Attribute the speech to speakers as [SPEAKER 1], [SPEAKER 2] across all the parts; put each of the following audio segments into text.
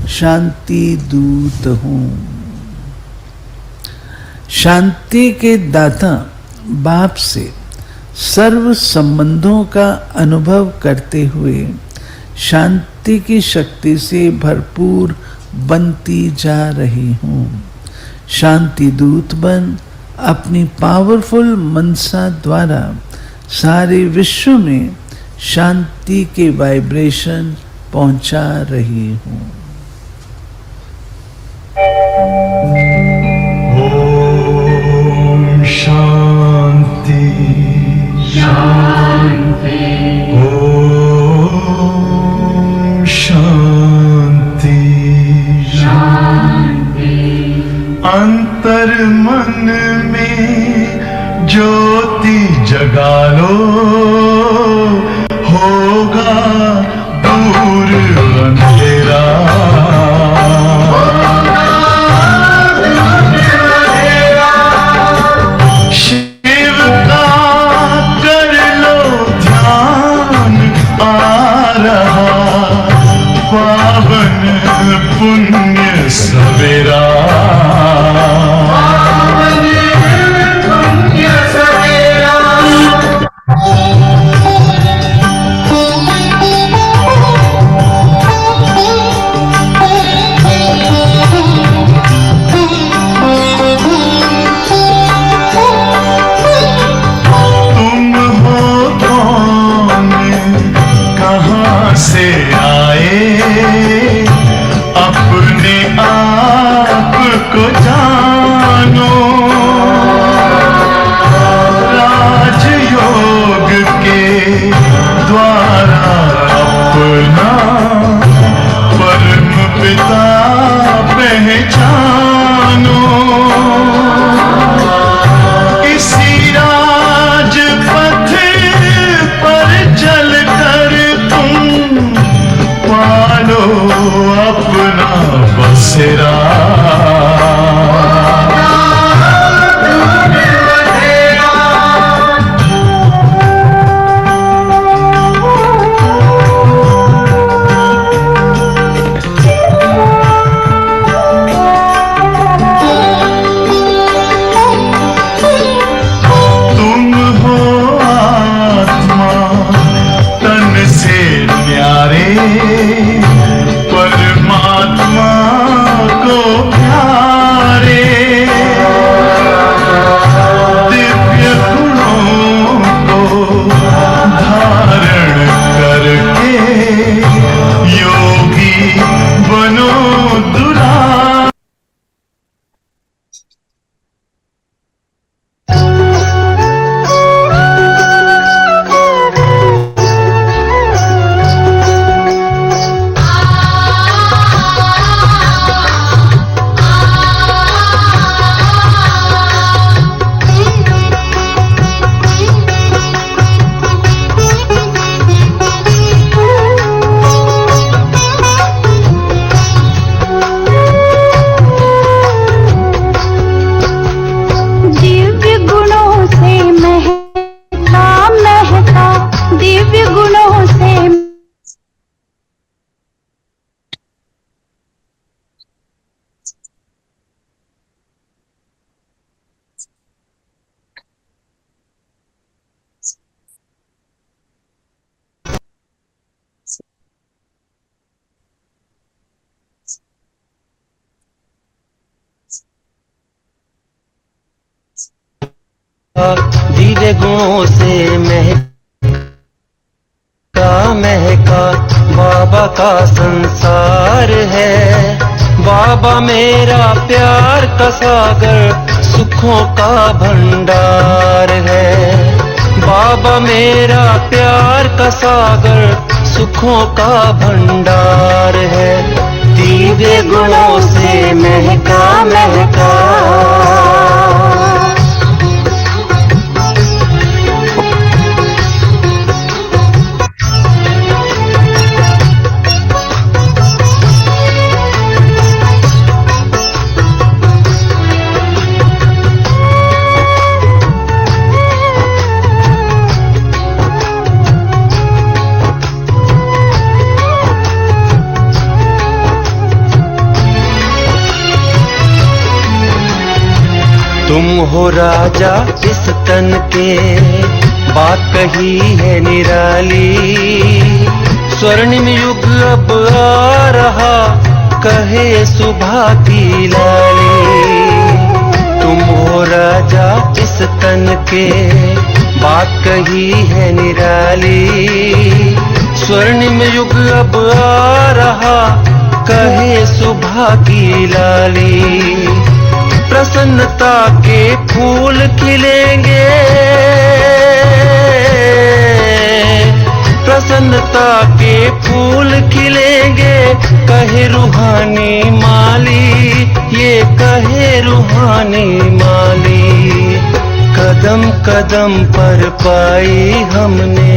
[SPEAKER 1] शांति दूत हूँ। शांति के दाता बाप से सर्व संबंधों का अनुभव करते हुए शांति की शक्ति से भरपूर बनती जा रही हूँ। शांति दूत बन अपनी पावरफुल मनसा द्वारा सारे विश्व में शांति के वाइब्रेशन पहुंचा रही हूँ।
[SPEAKER 2] ओम शांति शांति। ओम शांति शांति। अंतर मन में ज्योति जगा लो, होगा दूर अंधेरा। शिव का कर लो ध्यान, आ रहा पावन पुण्य सवेरा। से आए अपने आप को जानो, राजयोग के द्वारा अपना परम पिता पहचानो। इसी राजपथ पर चलकर पालो अपना बसेरा। तुम हो आत्मा तन से न्यारे, परमात्मा को प्यारे। दिव्य गुणों को धारण करके योगी बनो दुरा।
[SPEAKER 3] दिव्य गुणों से महका बाबा का संसार है। बाबा मेरा प्यार का सागर, सुखों का भंडार है। बाबा मेरा प्यार का सागर, सुखों का भंडार है। दिव्य गुणों से महका महका तुम हो राजा इस तन के, बात कही है निराली। स्वर्णिम युग अब आ रहा, कहे सुबह की लाली। तुम हो राजा इस तन के, बात कही है निराली। स्वर्णिम युग अब आ रहा, कहे सुबह की लाली। प्रसन्नता के फूल खिलेंगे, प्रसन्नता के फूल खिलेंगे, कहे रूहानी माली, ये कहे रूहानी माली। कदम कदम पर पाई हमने,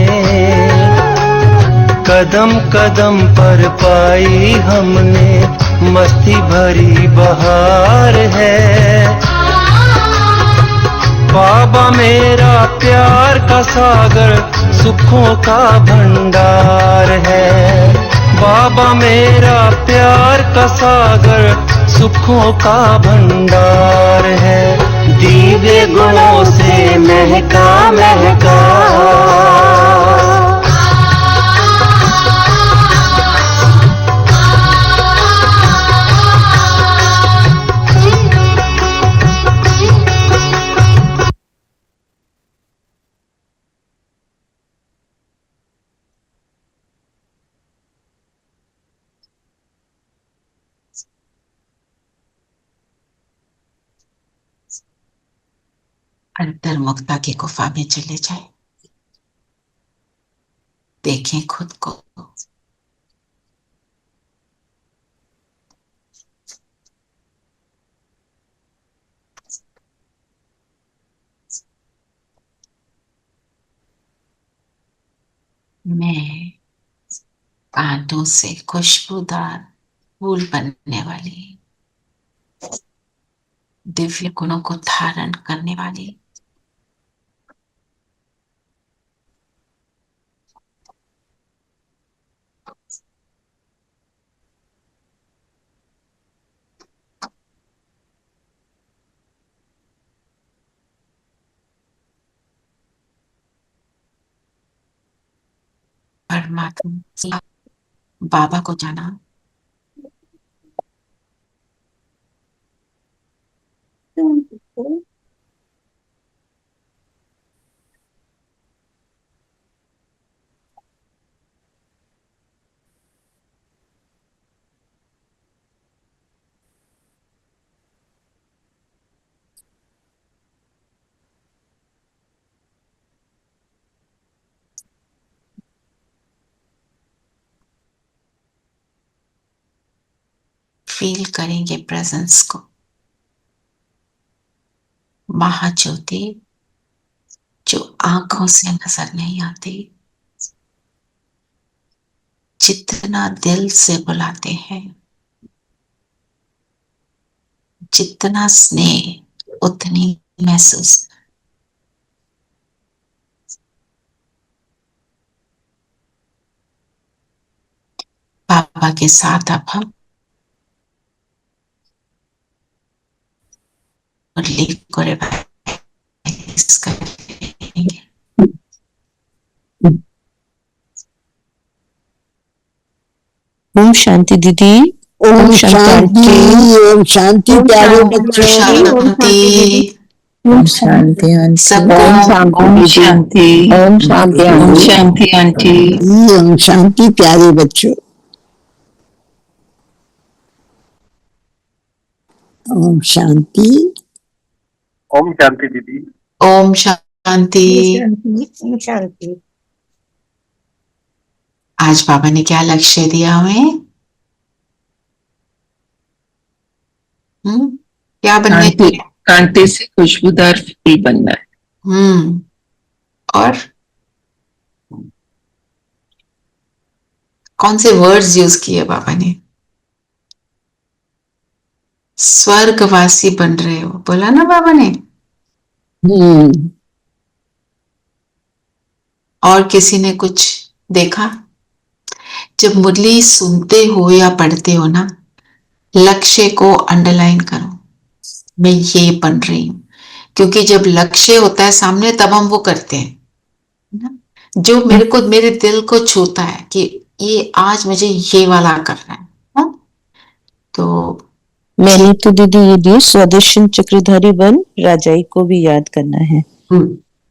[SPEAKER 3] कदम कदम पर पाई हमने, मस्ती भरी बहार है। बाबा मेरा प्यार का सागर, सुखों का भंडार है। बाबा मेरा प्यार का सागर, सुखों का भंडार है। दिव्य गुणों से महका महका,
[SPEAKER 4] अंतर्मुखता की गुफा में चले जाए, देखें खुद को। मैं कांटों से खुशबूदार फूल बनने वाली, दिव्य गुणों को धारण करने वाली, परमात्मा बाबा को जाना। फील करेंगे प्रेजेंस को, महाज्योति जो आंखों से नजर नहीं आती, जितना दिल से बुलाते हैं, जितना स्नेह उतनी महसूस। बाबा के साथ अब हम मुरली को रिवाइज करेंगे।
[SPEAKER 5] ओम शांति दीदी।
[SPEAKER 6] ओम शांति। ओम शांति प्यारे बच्चों।
[SPEAKER 4] शांति।
[SPEAKER 5] ओम शांति आंटी।
[SPEAKER 4] सबको
[SPEAKER 5] ओम शांति। ओम शांति। ओम शांति आंटी।
[SPEAKER 6] ओम शांति प्यारे बच्चों। ओम शांति।
[SPEAKER 7] ओम शांति दीदी।
[SPEAKER 4] ओम शांति।
[SPEAKER 6] ओम शांति।
[SPEAKER 4] आज बाबा ने क्या लक्ष्य दिया हमें? क्या बनने की?
[SPEAKER 5] कांटे से खुशबूदार फूल बनना है।
[SPEAKER 4] और कौन से वर्ड्स यूज किए बाबा ने? स्वर्गवासी बन रहे हो, बोला ना बाबा ने। और किसी ने कुछ देखा? जब मुरली सुनते हो या पढ़ते हो ना, लक्ष्य को अंडरलाइन करो। मैं ये बन रही हूं, क्योंकि जब लक्ष्य होता है सामने तब हम वो करते हैं ना, जो मेरे दिल को छूता है कि ये आज मुझे ये वाला करना है ना? तो
[SPEAKER 5] मैंने तो दीदी ये दी स्वदर्शन चक्रधारी वन राजाई को भी याद करना है।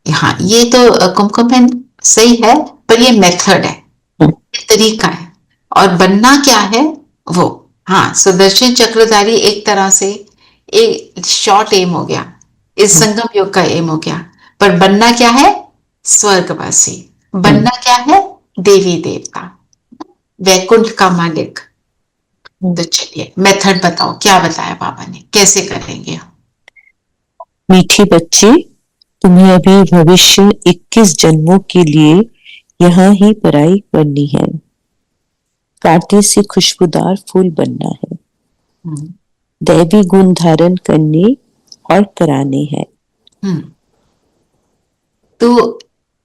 [SPEAKER 4] हाँ, ये तो कुमकुम बहन सही है, पर ये मेथड है, ये तरीका है। और बनना क्या है वो, हाँ, सुदर्शन चक्रधारी एक तरह से एक शॉर्ट एम हो गया, इस संगम योग का एम हो गया, पर बनना क्या है, स्वर्गवासी। बनना क्या है, देवी देवता, वैकुंठ का मालिक। तो चलिए मेथड बताओ, क्या बताया बाबा ने, कैसे करेंगे हम?
[SPEAKER 5] मीठी बच्ची, तुम्हें अभी भविष्य 21 जन्मों के लिए यहाँ ही पढ़ाई करनी है। कांटे से खुशबूदार फूल बनना है, दैवी गुण धारण करने और कराने हैं।
[SPEAKER 4] तो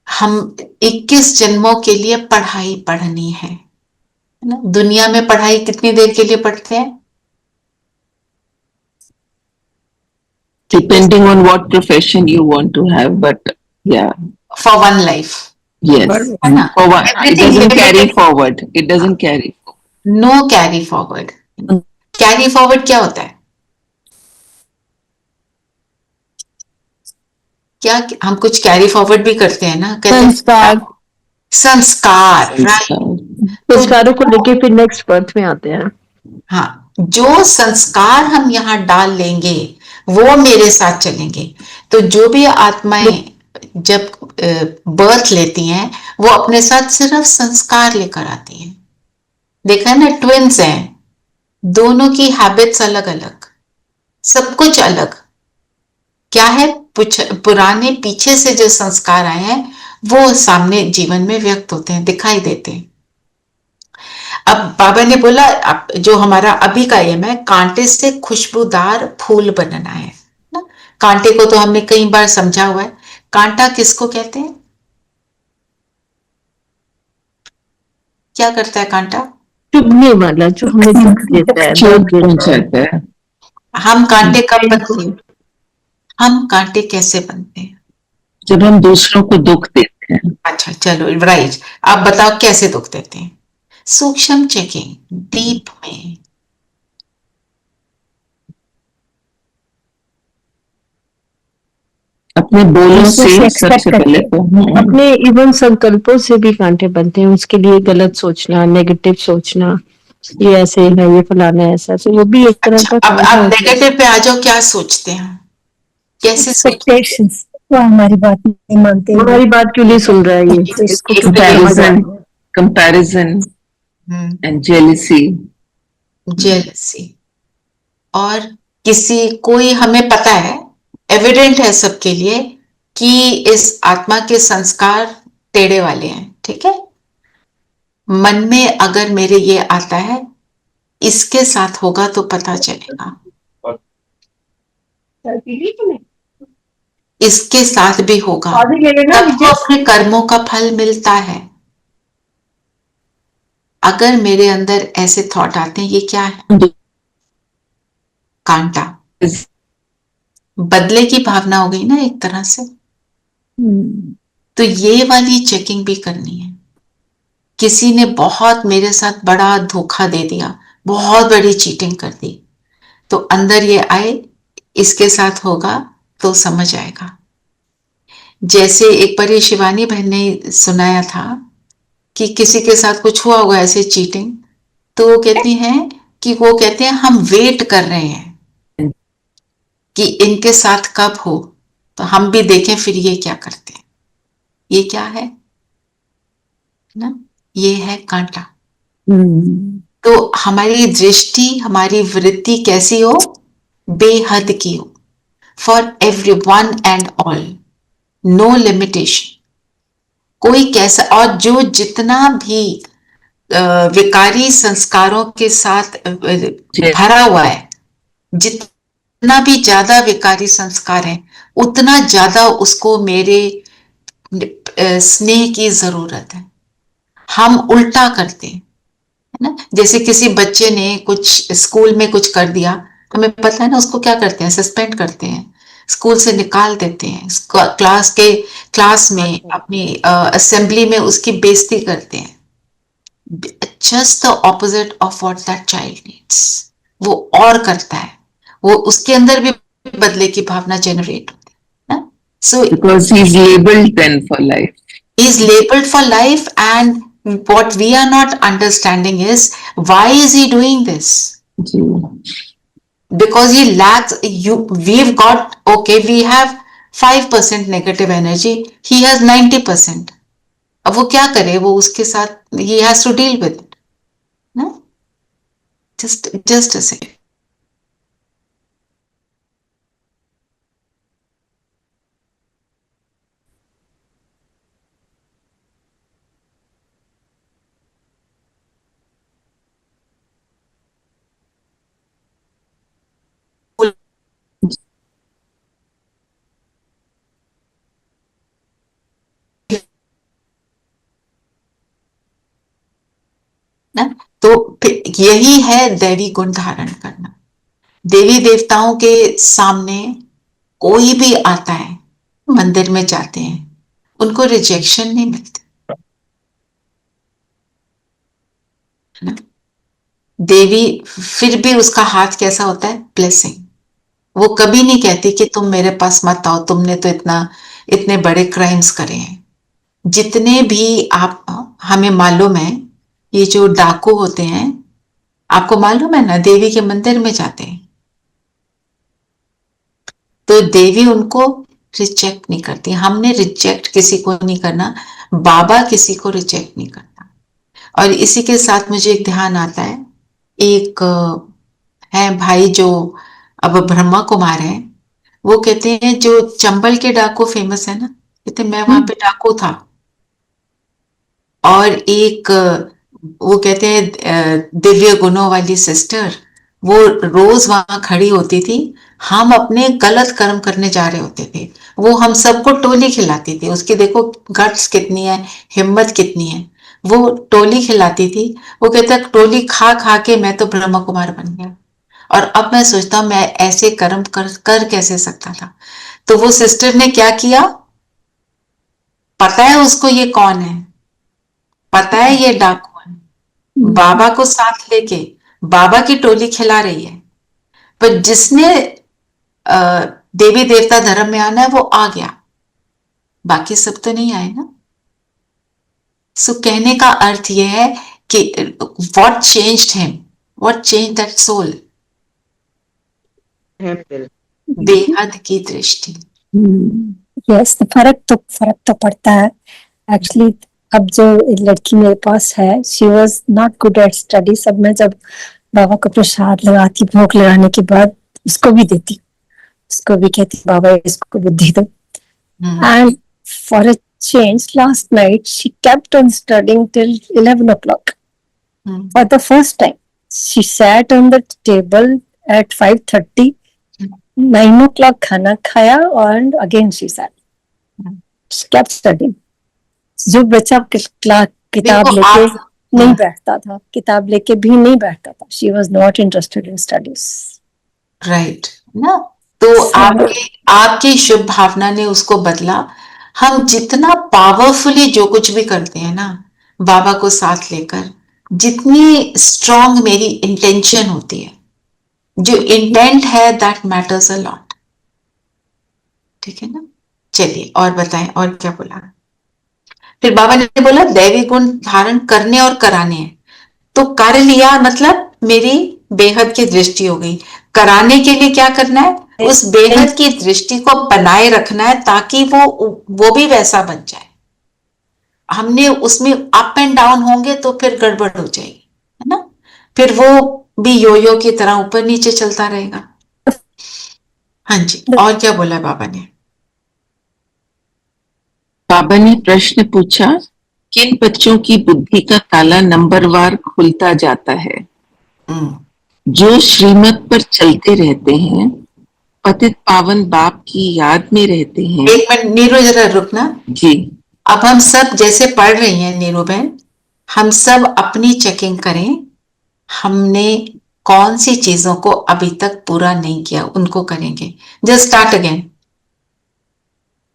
[SPEAKER 4] हम 21 जन्मों के लिए पढ़ाई पढ़नी है ना? दुनिया में पढ़ाई कितनी देर के लिए पढ़ते हैं?
[SPEAKER 5] Depending on what profession you want to have, but yeah.
[SPEAKER 4] For one life.
[SPEAKER 5] Yes.
[SPEAKER 4] है ना?
[SPEAKER 5] For one, it doesn't carry forward. It doesn't carry.
[SPEAKER 4] No carry forward. Carry forward क्या होता है? क्या हम कुछ कैरी फॉरवर्ड भी करते हैं ना? संस्कार, संस्कार,
[SPEAKER 6] संस्कारों को लेके फिर नेक्स्ट बर्थ में आते हैं।
[SPEAKER 4] हाँ, जो संस्कार हम यहाँ डाल लेंगे वो मेरे साथ चलेंगे। तो जो भी आत्माएं जब बर्थ लेती हैं वो अपने साथ सिर्फ संस्कार लेकर आती हैं। देखा है ना, ट्विन्स हैं, दोनों की हैबिट्स अलग अलग, सब कुछ अलग। क्या है, पुराने पीछे से जो संस्कार आए हैं वो सामने जीवन में व्यक्त होते हैं, दिखाई देते हैं। अब बाबा ने बोला जो हमारा अभी का एम है, कांटे से खुशबूदार फूल बनना है ना? कांटे को तो हमने कई बार समझा हुआ है। कांटा किसको कहते हैं? क्या करता है कांटा?
[SPEAKER 6] चुभने वाला, जो हमें दुख देता है।
[SPEAKER 4] हम कांटे कब बनते हैं? हम कांटे कैसे बनते हैं?
[SPEAKER 5] जब हम दूसरों को दुख देते हैं।
[SPEAKER 4] अच्छा चलो, राइट, आप बताओ कैसे दुख देते हैं? सूक्ष्म चेकिंग, डीप में।
[SPEAKER 5] अपने बोलों से सबसे पहले तो
[SPEAKER 6] अपने इवन संकल्पों से भी कांटे बनते हैं। उसके लिए गलत सोचना, नेगेटिव सोचना, ये ऐसे है, ये फलाना ऐसा, तो वो भी एक तरह का।
[SPEAKER 4] अब आप नेगेटिव पे आ जाओ, क्या सोचते हैं? कैसे
[SPEAKER 6] एक्सपेक्टेशंस, वो हमारी बात नहीं मानते, हमारी बात क्यों नहीं सुन रहा है ये, इसको
[SPEAKER 5] कंपैरिजन एंड जेलसी।
[SPEAKER 4] और कोई हमें पता है, एविडेंट है सबके लिए कि इस आत्मा के संस्कार टेढ़े वाले हैं, ठीक है? मन में अगर मेरे ये आता है, इसके साथ होगा तो पता चलेगा, इसके साथ भी होगा, तब तो अपने कर्मों का फल मिलता है। अगर मेरे अंदर ऐसे थॉट आते हैं, ये क्या है? कांटा, बदले की भावना हो गई ना एक तरह से। तो ये वाली चेकिंग भी करनी है। किसी ने बहुत मेरे साथ बड़ा धोखा दे दिया, बहुत बड़ी चीटिंग कर दी, तो अंदर ये आए, इसके साथ होगा तो समझ आएगा। जैसे एक बार ये शिवानी बहन ने सुनाया था कि किसी के साथ कुछ हुआ होगा ऐसे चीटिंग, तो वो कहती हैं कि वो कहते हैं हम वेट कर रहे हैं कि इनके साथ कब हो, तो हम भी देखें फिर ये क्या करते हैं। ये क्या है ना? ये है कांटा। तो हमारी दृष्टि, हमारी वृत्ति कैसी हो? बेहद की हो, for everyone and all, no limitation. कोई कैसा, और जो जितना भी विकारी संस्कारों के साथ भरा हुआ है, जितना भी ज्यादा विकारी संस्कार है, उतना ज्यादा उसको मेरे स्नेह की जरूरत है। हम उल्टा करते हैं, है ना? जैसे किसी बच्चे ने कुछ स्कूल में कुछ कर दिया, हमें पता है ना उसको क्या करते हैं, सस्पेंड करते हैं। स्कूल से निकाल देते हैं, क्लास में अपनी असेंबली में उसकी बेइज्जती करते हैं। Just the opposite of what that child needs, वो और करता है, वो उसके अंदर भी बदले की भावना जनरेट होती है ना। सो
[SPEAKER 8] Because he's labeled then for life.
[SPEAKER 4] he is labeled for life, and what we are not understanding is why is he doing this?
[SPEAKER 8] Ji
[SPEAKER 4] Because he lacks we've got, okay, we have 5% negative energy, he has 90%. अब वो क्या करे, वो उसके साथ he has to deal with it. No, just a second. ना, तो यही है दैवी गुण धारण करना। देवी देवताओं के सामने कोई भी आता है, मंदिर में जाते हैं, उनको रिजेक्शन नहीं मिलती ना। देवी फिर भी उसका हाथ कैसा होता है, ब्लेसिंग। वो कभी नहीं कहती कि तुम मेरे पास मत आओ, तुमने तो इतने बड़े क्राइम्स करे हैं। जितने भी आप, हमें मालूम है, ये जो डाकू होते हैं, आपको मालूम है ना, देवी के मंदिर में जाते हैं तो देवी उनको रिजेक्ट नहीं करती। हमने रिजेक्ट किसी को नहीं करना, बाबा किसी को रिजेक्ट नहीं करता। और इसी के साथ मुझे एक ध्यान आता है, एक है भाई जो अब ब्रह्मा कुमार है, वो कहते हैं जो चंबल के डाकू फेमस है ना, कहते मैं वहां पे डाकू था, और एक वो कहते हैं दिव्य गुणों वाली सिस्टर, वो रोज वहां खड़ी होती थी, हम अपने गलत कर्म करने जा रहे होते थे, वो हम सबको टोली खिलाती थी। उसकी देखो गट्स कितनी है, हिम्मत कितनी है, वो टोली खिलाती थी। वो कहता टोली खा खा के मैं तो ब्रह्मा कुमार बन गया, और अब मैं सोचता हूं मैं ऐसे कर्म कर कैसे सकता था। तो वो सिस्टर ने क्या किया, पता है उसको ये कौन है, पता है ये डाकू है, बाबा को साथ लेके बाबा की टोली खिला रही है, पर जिसने देवी देवता धर्म में आना है वो आ गया, बाकी सब तो नहीं आए ना। सो कहने का अर्थ यह है कि what changed him, what changed that soul, बेहद की दृष्टि।
[SPEAKER 9] यस, फर्क तो पड़ता है एक्चुअली। अब जो लड़की मेरे पास है, she was not good at study. सब मैं जब बाबा को प्रसाद लगाती, भोग लगाने के बाद उसको भी देती, उसको भी कहती बाबा इसको बुद्धि दो। And for a change, last night she kept on studying till 11 o'clock. For the first time she sat on the table at 5:30, 9 o'clock खाना खाया, and again she sat, she kept studying. जो बच्चा किताब लेके नहीं बैठता था, किताब लेके भी नहीं बैठता था, she was not interested in studies.
[SPEAKER 4] Right ना, तो आपकी शुभ भावना ने उसको बदला। हम जितना पावरफुली जो कुछ भी करते हैं ना, बाबा को साथ लेकर, जितनी स्ट्रांग मेरी इंटेंशन होती है, जो इंटेंट है दैट मैटर्स अ लॉट। ठीक है ना, चलिए और बताएं, और क्या बोला। फिर बाबा ने बोला दैवी गुण धारण करने और कराने हैं, तो कर लिया मतलब मेरी बेहद की दृष्टि हो गई। कराने के लिए क्या करना है, उस बेहद की दृष्टि को बनाए रखना है, ताकि वो भी वैसा बन जाए। हमने उसमें अप एंड डाउन होंगे तो फिर गड़बड़ हो जाएगी, है ना, फिर वो भी योयो की तरह ऊपर नीचे चलता रहेगा। हाँ जी, और क्या बोला बाबा ने।
[SPEAKER 8] बाबा ने प्रश्न पूछा, किन बच्चों की बुद्धि का ताला नंबरवार खुलता जाता है? जो श्रीमत पर चलते रहते हैं, पतित पावन बाप की याद में रहते हैं।
[SPEAKER 4] एक मिनट नीरू, जरा रुकना
[SPEAKER 8] जी।
[SPEAKER 4] अब हम सब जैसे पढ़ रही हैं नीरू बहन, हम सब अपनी चेकिंग करें, हमने कौन सी चीजों को अभी तक पूरा नहीं किया, उनको करेंगे। जस्ट स्टार्ट अगेन,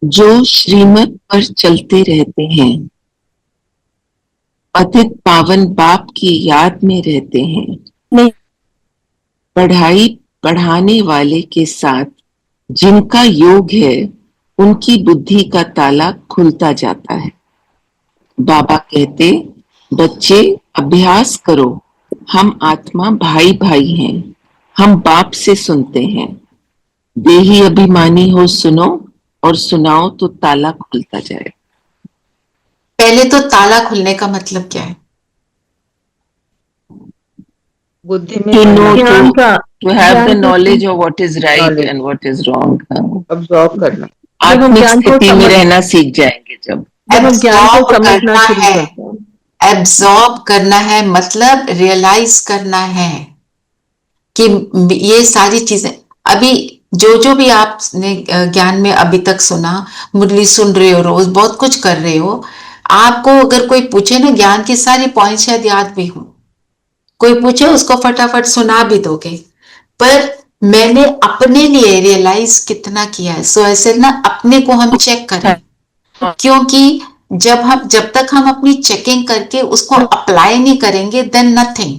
[SPEAKER 8] जो श्रीमत पर चलते रहते हैं, पतित पावन बाप की याद में रहते हैं,
[SPEAKER 9] नहीं।
[SPEAKER 8] पढ़ाई पढ़ाने वाले के साथ जिनका योग है, उनकी बुद्धि का ताला खुलता जाता है। बाबा कहते, बच्चे अभ्यास करो, हम आत्मा भाई भाई हैं, हम बाप से सुनते हैं। देही अभिमानी हो सुनो और सुनाओ तो ताला खुलता जाए।
[SPEAKER 4] पहले तो ताला खुलने का मतलब क्या है?
[SPEAKER 6] बुद्धि में
[SPEAKER 8] To know,
[SPEAKER 6] ज्ञान का,
[SPEAKER 8] to have the
[SPEAKER 6] ज्ञान को
[SPEAKER 8] knowledge of what is right
[SPEAKER 6] knowledge,
[SPEAKER 8] and what is wrong.
[SPEAKER 6] Absorb करना। जब हम
[SPEAKER 8] आत्मिक
[SPEAKER 6] ज्ञान को
[SPEAKER 8] स्थिति में
[SPEAKER 6] समझ,
[SPEAKER 8] रहना सीख जाएंगे जब
[SPEAKER 6] हम ज्ञान को
[SPEAKER 4] एब्जॉर्ब
[SPEAKER 6] समझना
[SPEAKER 4] करना
[SPEAKER 6] शुरू
[SPEAKER 4] है,
[SPEAKER 6] करते हैं।
[SPEAKER 4] एब्जॉर्ब करना है मतलब रियलाइज करना है कि ये सारी चीजें, अभी जो जो भी आपने ज्ञान में अभी तक सुना, मुरली सुन रहे हो, रोज बहुत कुछ कर रहे हो, आपको अगर कोई पूछे ना, ज्ञान की सारी पॉइंट शायद याद भी हो, कोई पूछे उसको फटाफट सुना भी दोगे, पर मैंने अपने लिए रियलाइज कितना किया है। सो ऐसे ना अपने को हम चेक करें, क्योंकि जब तक हम अपनी चेकिंग करके उसको अप्लाई नहीं करेंगे, देन नथिंग।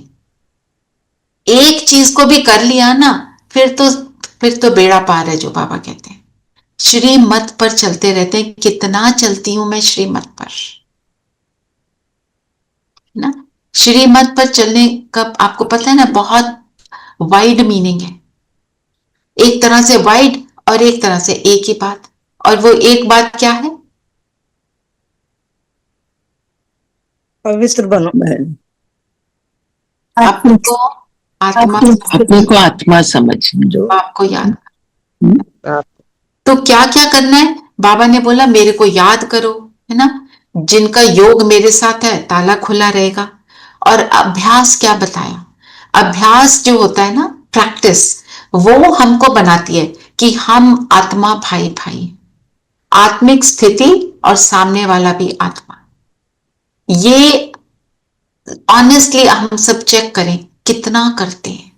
[SPEAKER 4] एक चीज को भी कर लिया ना, फिर तो बेड़ा पार है, जो बाबा कहते हैं। श्रीमत पर चलते रहते हैं। कितना चलती हूं मैं श्रीमत पर, ना? श्रीमत पर चलने का आपको पता है ना, बहुत वाइड मीनिंग है। एक तरह से वाइड और एक तरह से एक ही बात। और वो एक बात क्या है?
[SPEAKER 6] पवित्र बनो।
[SPEAKER 4] अपने को आत्मा,
[SPEAKER 8] अपने को आत्मा समझो।
[SPEAKER 4] आपको याद, तो क्या क्या करना है? बाबा ने बोला मेरे को याद करो, है ना? जिनका योग मेरे साथ है, ताला खुला रहेगा। और अभ्यास क्या बताया? अभ्यास जो होता है ना, प्रैक्टिस, वो हमको बनाती है कि हम आत्मा भाई भाई, आत्मिक स्थिति और सामने वाला भी आत्मा। ये ऑनेस्टली हम सब चेक करें कितना करते हैं।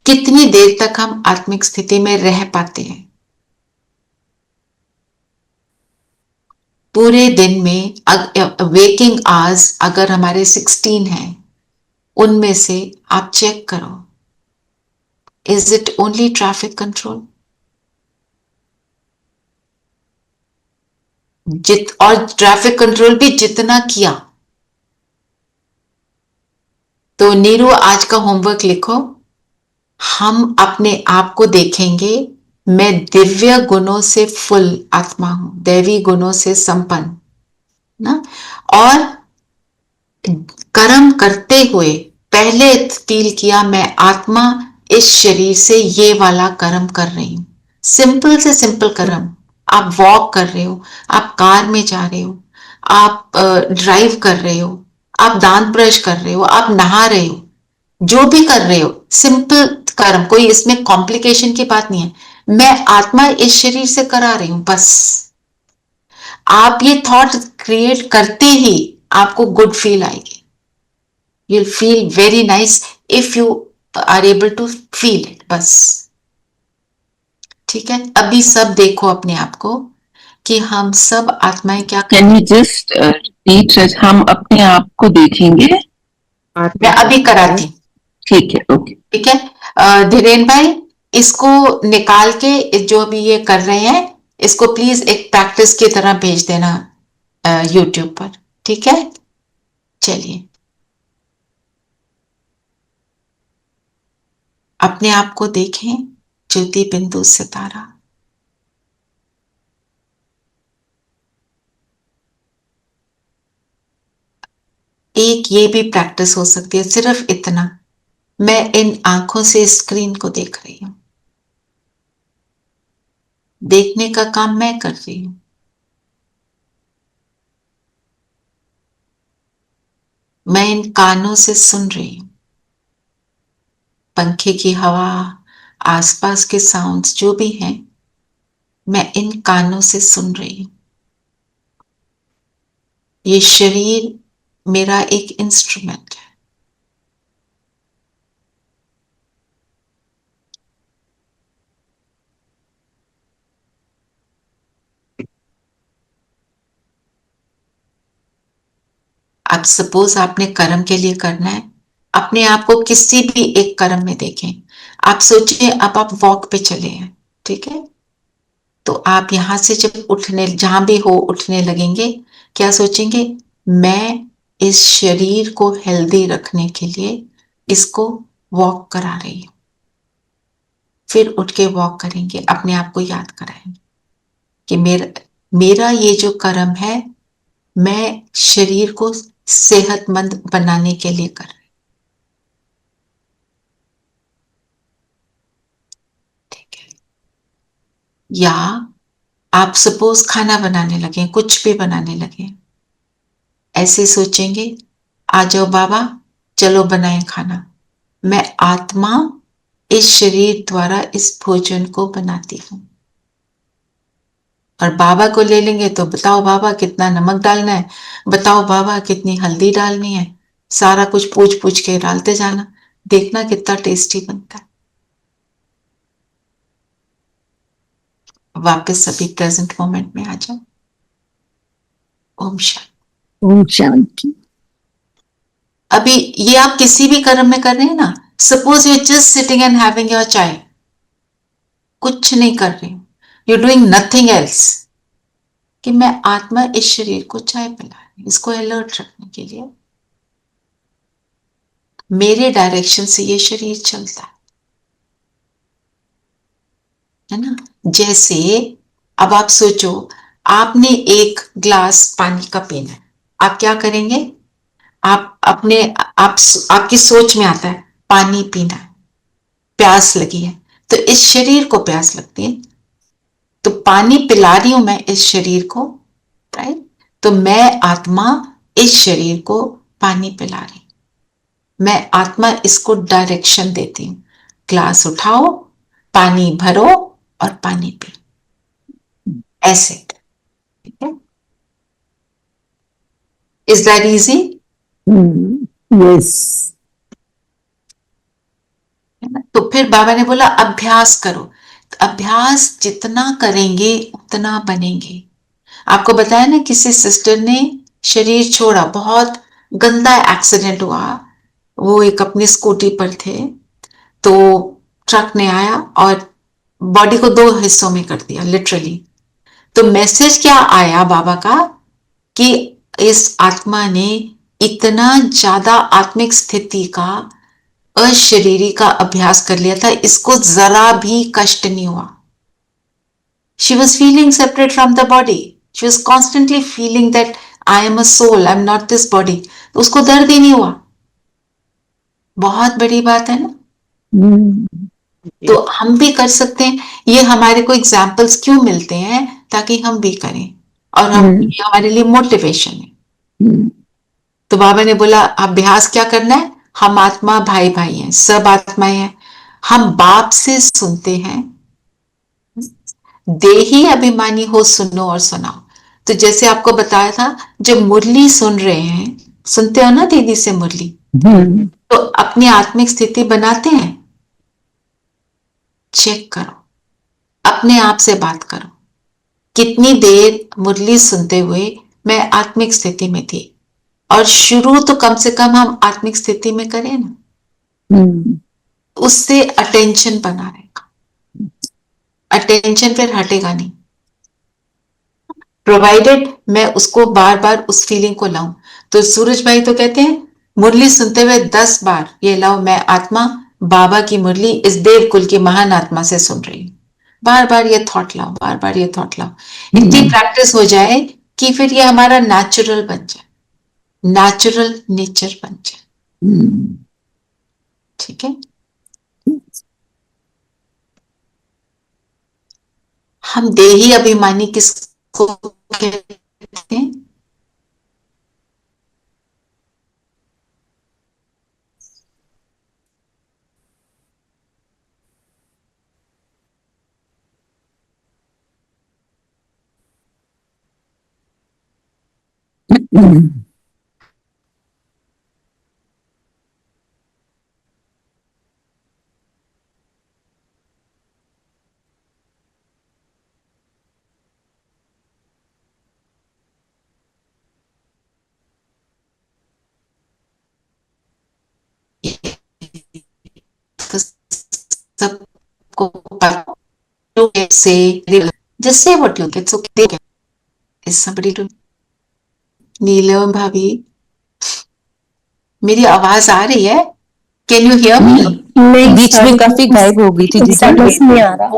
[SPEAKER 4] कितनी देर तक हम आत्मिक स्थिति में रह पाते हैं? पूरे दिन में वेकिंग आवर्स अगर हमारे 16 हैं, उनमें से आप चेक करो, is it only traffic control? और ट्रैफिक कंट्रोल भी जितना किया, तो नीरू आज का होमवर्क लिखो, हम अपने आप को देखेंगे, मैं दिव्य गुणों से फुल आत्मा हूं, दैवी गुणों से संपन्न, ना? और कर्म करते हुए पहले फील किया, मैं आत्मा इस शरीर से ये वाला कर्म कर रही हूं। सिंपल से सिंपल कर्म। आप वॉक कर रहे हो, आप कार में जा रहे हो, आप ड्राइव कर रहे हो, आप दांत ब्रश कर रहे हो, आप नहा रहे हो, जो भी कर रहे हो, सिंपल कर्म, कोई इसमें कॉम्प्लिकेशन की बात नहीं है। मैं आत्मा इस शरीर से करा रही हूं, बस। आप ये थॉट क्रिएट करते ही आपको गुड फील आएगी। You'll feel very nice if you are able to feel it, बस। ठीक है, अभी सब देखो अपने आप को कि हम सब आत्माएं क्या कर,
[SPEAKER 8] कैन यू जस्ट रिपीट? हम अपने आप को देखेंगे।
[SPEAKER 4] मैं अभी कराती।
[SPEAKER 8] ठीक है, ओके।
[SPEAKER 4] ठीक है, धीरेन भाई, इसको निकाल के जो अभी ये कर रहे हैं, इसको प्लीज एक प्रैक्टिस की तरह भेज देना यूट्यूब पर। ठीक है, चलिए अपने आप को देखें, ज्योति बिंदु सितारा। एक ये भी प्रैक्टिस हो सकती है, सिर्फ इतना, मैं इन आंखों से स्क्रीन को देख रही हूं, देखने का काम मैं कर रही हूं। मैं इन कानों से सुन रही हूं, पंखे की हवा, आसपास के साउंड्स जो भी हैं, मैं इन कानों से सुन रही हूं। ये शरीर मेरा एक इंस्ट्रूमेंट है। अब सपोज आपने कर्म के लिए करना है, अपने आप को किसी भी एक कर्म में देखें। आप सोचिए अब आप वॉक पे चले हैं, ठीक है? तो आप यहां से जब उठने, जहां भी हो उठने लगेंगे, क्या सोचेंगे? मैं इस शरीर को हेल्दी रखने के लिए इसको वॉक करा रही हूं। फिर उठ के वॉक करेंगे, अपने आप को याद कराएंगे कि मेरा मेरा ये जो कर्म है, मैं शरीर को सेहतमंद बनाने के लिए कर रही हूं, ठीक है? या आप सपोज खाना बनाने लगे, कुछ भी बनाने लगे, ऐसे सोचेंगे, आ जाओ बाबा, चलो बनाएं खाना। मैं आत्मा इस शरीर द्वारा इस भोजन को बनाती हूं। और बाबा को ले लेंगे तो बताओ बाबा कितना नमक डालना है, बताओ बाबा कितनी हल्दी डालनी है, सारा कुछ पूछ पूछ के डालते जाना, देखना कितना टेस्टी बनता है। वापस अभी प्रेजेंट मोमेंट में आ जाओ। ओम शांति।
[SPEAKER 9] ओम शांति।
[SPEAKER 4] अभी ये आप किसी भी कर्म में कर रहे हैं ना, suppose you just sitting and having your चाय, कुछ नहीं कर रहे, यू डूइंग नथिंग एल्स, कि मैं आत्मा इस शरीर को चाय पिला रही हूं, इसको अलर्ट रखने के लिए। मेरे डायरेक्शन से ये शरीर चलता है ना? जैसे अब आप सोचो, आपने एक ग्लास पानी का पीना है, आप क्या करेंगे? आप अपने आप आपकी सोच में आता है पानी पीना है, प्यास लगी है, तो इस शरीर को प्यास लगती है, तो पानी पिला रही हूं मैं इस शरीर को, राइट? तो मैं आत्मा इस शरीर को पानी पिला रही, मैं आत्मा इसको डायरेक्शन देती हूं, ग्लास उठाओ, पानी भरो और पानी पियो, ऐसे, ठीक है? Is that easy?
[SPEAKER 9] यस।
[SPEAKER 4] तो फिर बाबा ने बोला अभ्यास करो, तो अभ्यास जितना करेंगे उतना बनेंगे। आपको बताया ना, किसी सिस्टर ने शरीर छोड़ा, बहुत गंदा एक्सीडेंट हुआ, वो एक अपनी स्कूटी पर थे, तो ट्रक ने आया और बॉडी को दो हिस्सों में कर दिया लिटरली। तो मैसेज क्या आया बाबा का कि इस आत्मा ने इतना ज्यादा आत्मिक स्थिति का, अशरीरी का अभ्यास कर लिया था, इसको जरा भी कष्ट नहीं हुआ। She was feeling separate from the body. She was constantly feeling that I am a soul, I am not this body. तो उसको दर्द ही नहीं हुआ। बहुत बड़ी बात है ना? तो हम भी कर सकते हैं। ये हमारे को एग्जाम्पल्स क्यों मिलते हैं? ताकि हम भी करें, और हम, ये हमारे लिए मोटिवेशन है। तो बाबा ने बोला अभ्यास क्या करना है? हम आत्मा भाई भाई हैं, सब आत्माएं हैं, हम बाप से सुनते हैं, देही अभिमानी हो सुनो और सुनाओ। तो जैसे आपको बताया था, जब मुरली सुन रहे हैं, सुनते हो ना दीदी से मुरली, तो अपनी आत्मिक स्थिति बनाते हैं, चेक करो, अपने आप से बात करो, कितनी देर मुरली सुनते हुए मैं आत्मिक स्थिति में थी। और शुरू तो कम से कम हम आत्मिक स्थिति में करें ना, उससे अटेंशन बना रहेगा, अटेंशन फिर हटेगा नहीं, प्रोवाइडेड मैं उसको बार बार उस फीलिंग को लाऊं। तो सूरज भाई तो कहते हैं मुरली सुनते हुए 10 बार ये लाओ, मैं आत्मा बाबा की मुरली इस देवकुल की महान आत्मा से सुन रही हूं, बार बार ये थॉट लाओ, बार बार ये थॉट लाओ। इतनी प्रैक्टिस हो जाए कि फिर ये हमारा नेचुरल बन जाए, नेचुरल नेचर बन जाए, ठीक है? हम देही अभिमानी किसको कहते हैं? say, just say what you get. It's okay. Is somebody to नीलम भाभी, मेरी आवाज आ रही है? कैन यू हियर मी?
[SPEAKER 5] नहीं, बीच में काफी गायब हो गई थी दीदी।
[SPEAKER 9] समझ नहीं आ रहा,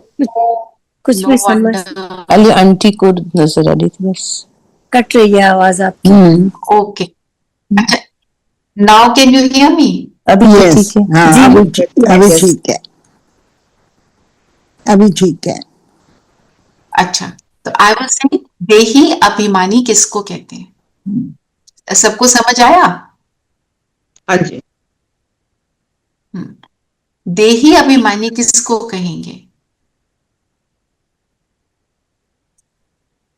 [SPEAKER 9] कुछ भी समझ।
[SPEAKER 5] अली आंटी को नजर आ रही थी बस,
[SPEAKER 9] कट रही है आवाज आपकी।
[SPEAKER 4] Okay, now can you hear मी?
[SPEAKER 5] अभी ठीक है।
[SPEAKER 10] हाँ, अभी ठीक है, अभी ठीक है।
[SPEAKER 4] अच्छा, तो आई वाज सेइंग देही अभिमानी किसको कहते हैं? सबको समझ आया?
[SPEAKER 8] हाँ जी।
[SPEAKER 4] देही अभिमानी किसको कहेंगे?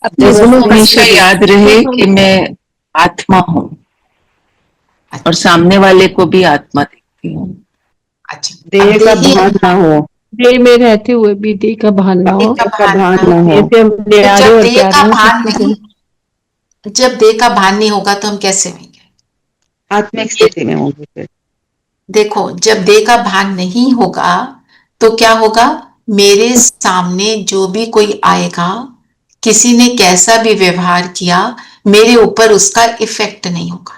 [SPEAKER 8] हमेशा याद रहे कि मैं आत्मा हूँ और सामने वाले को भी आत्मा देखती हूँ।
[SPEAKER 4] अच्छा,
[SPEAKER 10] देह का भान ना हो,
[SPEAKER 6] देह में रहते हुए भी देह का भान ना हो,
[SPEAKER 4] जब देह का भान नहीं होगा तो हम कैसे होंगे?
[SPEAKER 10] आत्मिक स्थिति में होंगे।
[SPEAKER 4] देखो, जब देह का भान नहीं होगा तो क्या होगा? मेरे सामने जो भी कोई आएगा, किसी ने कैसा भी व्यवहार किया, मेरे ऊपर उसका इफेक्ट नहीं होगा।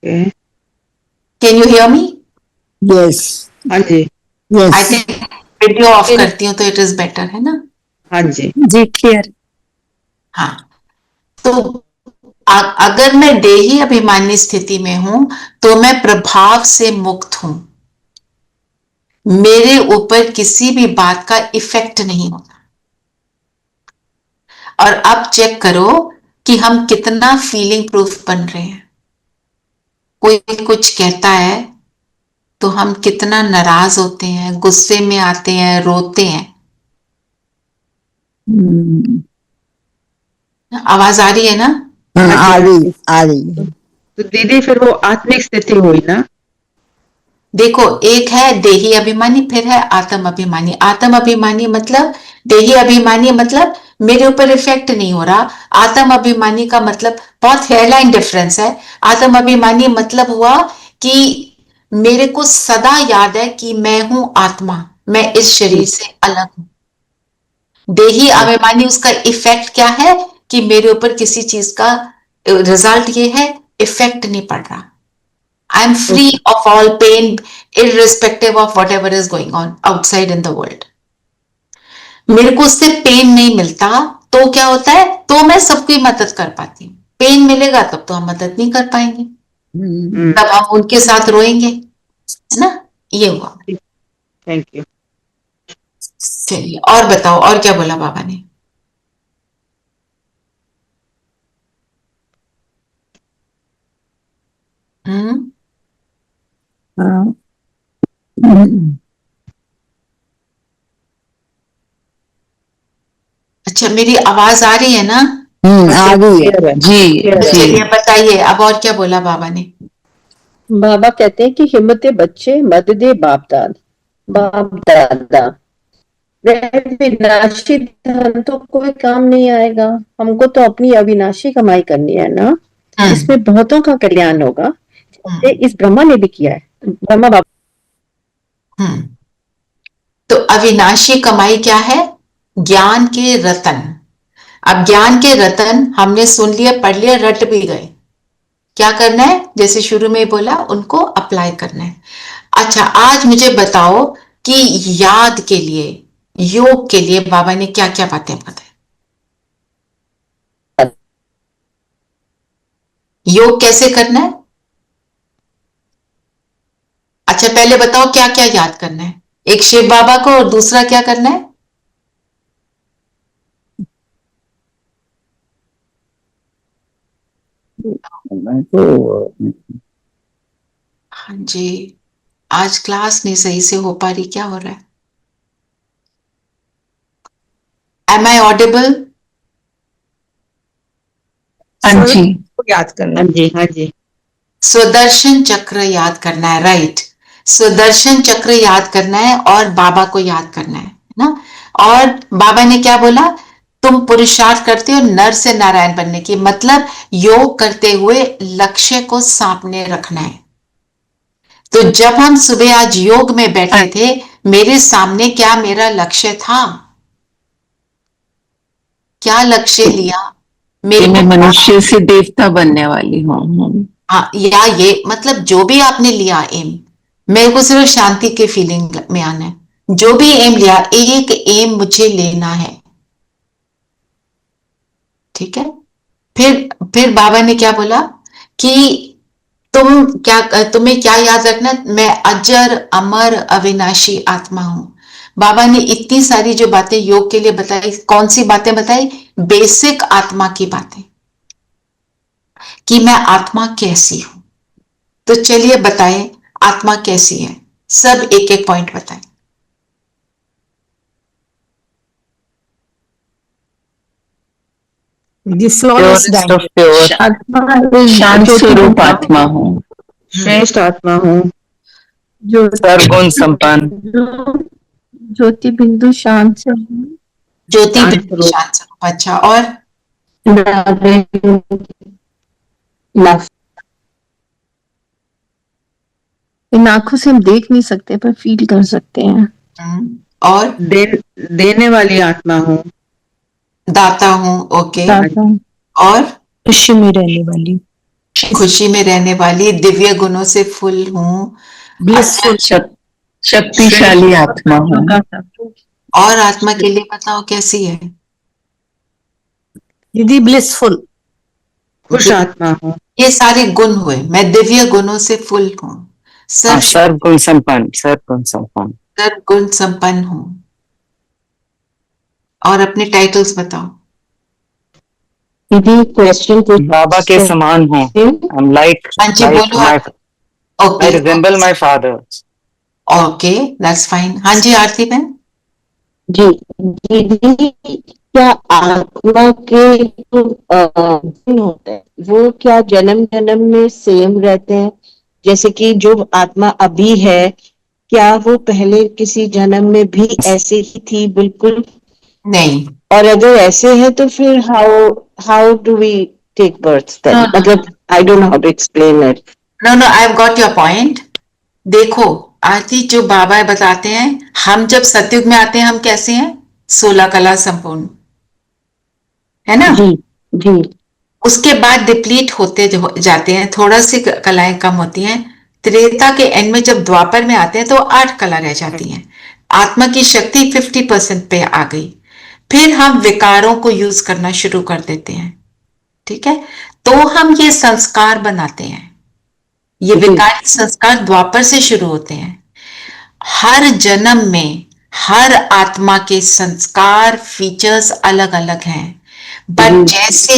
[SPEAKER 4] Can you hear me?
[SPEAKER 10] Yes, हाँ जी, yes.
[SPEAKER 4] I think video off करती हूँ तो इट इज बेटर, है ना?
[SPEAKER 10] हाँ जी,
[SPEAKER 9] जी क्लियर।
[SPEAKER 4] हाँ, तो अगर मैं देही अभिमानी स्थिति में हूं तो मैं प्रभाव से मुक्त हूं, मेरे ऊपर किसी भी बात का इफेक्ट नहीं होता। और अब चेक करो कि हम कितना फीलिंग प्रूफ बन रहे हैं। कोई कुछ कहता है तो हम कितना नाराज होते हैं, गुस्से में आते हैं, रोते हैं। आवाज आ रही है ना?
[SPEAKER 10] आ रही। तो दीदी फिर वो आत्मिक स्थिति हुई ना?
[SPEAKER 4] देखो, एक है देही अभिमानी, फिर है आत्म अभिमानी। आत्म अभिमानी मतलब, देही अभिमानी मतलब मेरे ऊपर इफेक्ट नहीं हो रहा। आत्म अभिमानी का मतलब बहुत हेयरलाइन डिफरेंस है। आत्म अभिमानी मतलब हुआ कि मेरे को सदा याद है कि मैं हूं आत्मा, मैं इस शरीर से अलग हूं। देही अभिमानी, उसका इफेक्ट क्या है कि मेरे ऊपर किसी चीज का रिजल्ट ये है, इफेक्ट नहीं पड़ रहा। I am free of all pain, irrespective of whatever is going on outside in the world. मेरे को उससे पेन नहीं मिलता तो क्या होता है? तो मैं सबकी मदद कर पाती हूँ। पेन मिलेगा तब तो हम मदद नहीं कर पाएंगे, तब हम उनके साथ रोएंगे, है ना? ये हुआ।
[SPEAKER 10] Thank you.
[SPEAKER 4] चलिए, और बताओ, और क्या बोला बाबा ने? अच्छा, मेरी आवाज आ रही है ना?
[SPEAKER 10] आ रही है
[SPEAKER 8] जी।
[SPEAKER 4] चलिए बताइए, अब और क्या बोला बाबा ने?
[SPEAKER 6] बाबा कहते हैं कि हिम्मते बच्चे मत दे बाप दादा, वह विनाशी धन तो कोई काम नहीं आएगा, हमको तो अपनी अविनाशी कमाई करनी है ना, इसमें बहुतों का कल्याण होगा। इस ब्रह्मा ने भी किया है, ब्रह्मा बाबा।
[SPEAKER 4] तो अविनाशी कमाई क्या है? ज्ञान के रतन। अब ज्ञान के रतन हमने सुन लिए, पढ़ लिए, रट भी गए। क्या करना है? जैसे शुरू में बोला, उनको अप्लाई करना है। अच्छा, आज मुझे बताओ कि याद के लिए, योग के लिए बाबा ने क्या क्या बातें बताई? योग कैसे करना है? अच्छा, पहले बताओ क्या क्या याद करना है? एक शिव बाबा को, और दूसरा क्या करना है? हाँ जी, आज क्लास नहीं सही से हो पा रही, क्या हो रहा है? Am I audible?
[SPEAKER 8] हाँ जी,
[SPEAKER 10] याद करना। हाँ जी, हाँ जी।
[SPEAKER 4] सुदर्शन चक्र याद करना है, राइट? सुदर्शन चक्र याद करना है और बाबा को याद करना है ना? और बाबा ने क्या बोला? तुम पुरुषार्थ करते हो नर से नारायण बनने की, मतलब योग करते हुए लक्ष्य को सामने रखना है। तो जब हम सुबह आज योग में बैठे थे, मेरे सामने क्या मेरा लक्ष्य था? क्या लक्ष्य लिया? मेरे
[SPEAKER 8] मैं
[SPEAKER 4] को
[SPEAKER 8] मनुष्य से देवता बनने वाली हूँ।
[SPEAKER 4] हाँ, या ये मतलब जो भी आपने लिया एम, मेरे को सिर्फ शांति के फीलिंग में आना है। जो भी एम लिया, एक एम मुझे लेना है, ठीक है? फिर बाबा ने क्या बोला कि तुम्हें क्या याद रखना, मैं अजर अमर अविनाशी आत्मा हूं। बाबा ने इतनी सारी जो बातें योग के लिए बताई, कौन सी बातें बताई? बेसिक आत्मा की बातें, कि मैं आत्मा कैसी हूं। तो चलिए बताएं आत्मा कैसी है, सब एक एक पॉइंट बताएं।
[SPEAKER 8] शांत स्वरूप आत्मा हूँ,
[SPEAKER 10] श्रेष्ठ आत्मा हूँ,
[SPEAKER 6] जो
[SPEAKER 11] सर्वगुण संपन्न,
[SPEAKER 6] ज्योति बिंदु शांत से
[SPEAKER 4] ज्योति बिंदु शांत स्वरूप। अच्छा, और
[SPEAKER 6] इन आंखों से हम देख नहीं सकते पर फील कर सकते हैं।
[SPEAKER 4] और
[SPEAKER 10] देने वाली आत्मा हूँ,
[SPEAKER 4] दाता हूं, ओके। और
[SPEAKER 5] खुशी में रहने वाली,
[SPEAKER 4] खुशी में रहने वाली, दिव्य गुणों से फुल हूँ,
[SPEAKER 8] शक्तिशाली आत्मा हूँ।
[SPEAKER 4] और आत्मा के लिए बताओ कैसी है?
[SPEAKER 5] दीदी ब्लिसफुल,
[SPEAKER 10] खुश आत्मा हूँ।
[SPEAKER 4] ये सारे गुण हुए। मैं दिव्य गुणों से फुल हूँ,
[SPEAKER 11] सर्वगुण संपन्न, सर्वगुण संपन्न,
[SPEAKER 4] सर्वगुण संपन्न हूँ। और अपने टाइटल्स बताओ।
[SPEAKER 10] दीदी क्वेश्चन
[SPEAKER 11] बाबा के समान हूँ। I'm like
[SPEAKER 4] हाँ जी, बोलो आप।
[SPEAKER 11] I resemble my father.
[SPEAKER 4] Okay, that's fine. हाँ जी, आरती बहन।
[SPEAKER 10] जी दीदी, क्या आत्मा के जो गुण होते हैं वो क्या जन्म जन्म में सेम रहते हैं? जैसे कि जो आत्मा अभी है, क्या वो पहले किसी जन्म में भी ऐसे ही थी? बिल्कुल
[SPEAKER 4] नहीं।
[SPEAKER 10] और अगर ऐसे है तो फिर how do we take birth then? मतलब I don't know how to explain it.
[SPEAKER 4] No, I have got your point. देखो आरती, जो बाबा बताते हैं, हम जब सतयुग में आते हैं हम कैसे हैं? 16 कला संपूर्ण, है ना?
[SPEAKER 10] जी जी।
[SPEAKER 4] उसके बाद डिप्लीट होते जाते हैं, थोड़ा सी कलाएं कम होती हैं। त्रेता के एंड में जब द्वापर में आते हैं तो 8 कला रह जाती हैं। आत्मा की शक्ति 50% पे आ गई। फिर हम विकारों को यूज करना शुरू कर देते हैं, ठीक है? तो हम ये संस्कार बनाते हैं। ये विकारी संस्कार द्वापर से शुरू होते हैं। हर जन्म में हर आत्मा के संस्कार फीचर्स अलग अलग हैं। बट जैसे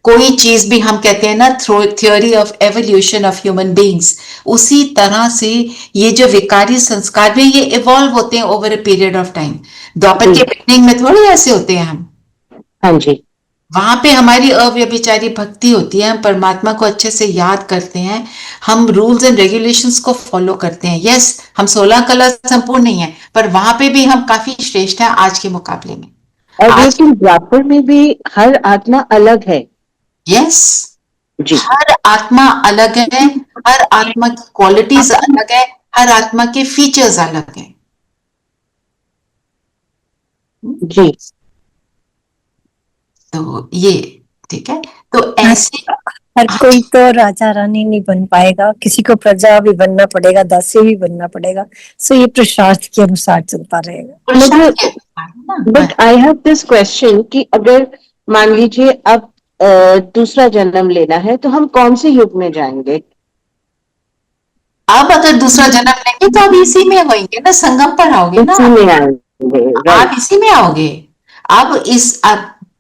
[SPEAKER 4] कोई चीज भी हम कहते हैं ना, theory of evolution of human beings, उसी तरह से ये जो विकारी संस्कार भी ये इवॉल्व होते हैं over a period of time. Dwapar के बिगनिंग में थोड़े ऐसे होते हैं हम।
[SPEAKER 10] हाँ जी।
[SPEAKER 4] वहां पे हमारी अव्यभिचारी भक्ति होती है, हम परमात्मा को अच्छे से याद करते हैं, हम रूल्स एंड रेगुलेशंस को फॉलो करते हैं। यस, हम 16 कला संपूर्ण नहीं है, पर वहां पे भी हम काफी श्रेष्ठ हैं आज के मुकाबले में।
[SPEAKER 10] और लेकिन द्वापर में भी हर आत्मा अलग है।
[SPEAKER 4] यस, हर आत्मा अलग है, हर आत्मा की क्वालिटीज अलग है, हर आत्मा के फीचर्स अलग है।
[SPEAKER 10] जी।
[SPEAKER 9] तो ये ठीक है। तो ऐसे हर कोई तो राजा रानी नहीं बन पाएगा, किसी को प्रजा भी बनना पड़ेगा, दासी भी बनना पड़ेगा। सो ये पुरुषार्थ के अनुसार चलता रहेगा।
[SPEAKER 10] But I have this question कि अगर मान लीजिए अब दूसरा जन्म लेना है तो हम कौन से युग में जाएंगे?
[SPEAKER 4] आप अगर दूसरा जन्म लेंगे तो आप इसी में होंगे ना, संगम पर आओगे ना,
[SPEAKER 10] इसी में आएंगे।
[SPEAKER 4] आप इसी में आओगे। अब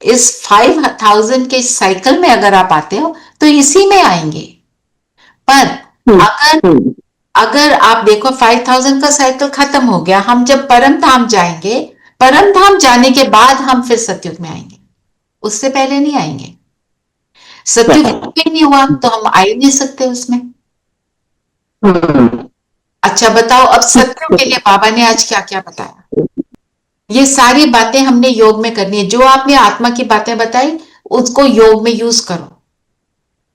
[SPEAKER 4] इस 5000 के साइकिल में अगर आप आते हो तो इसी में आएंगे। पर अगर आप देखो 5000 का साइकिल खत्म हो गया, हम जब परम धाम जाएंगे, परम धाम जाने के बाद हम फिर सतयुग में आएंगे, उससे पहले नहीं आएंगे। सतयुग नहीं हुआ तो हम आ ही नहीं सकते उसमें। अच्छा बताओ, अब सतयुग के लिए बाबा ने आज क्या क्या बताया? ये सारी बातें हमने योग में करनी है। जो आपने आत्मा की बातें बताई उसको योग में यूज करो।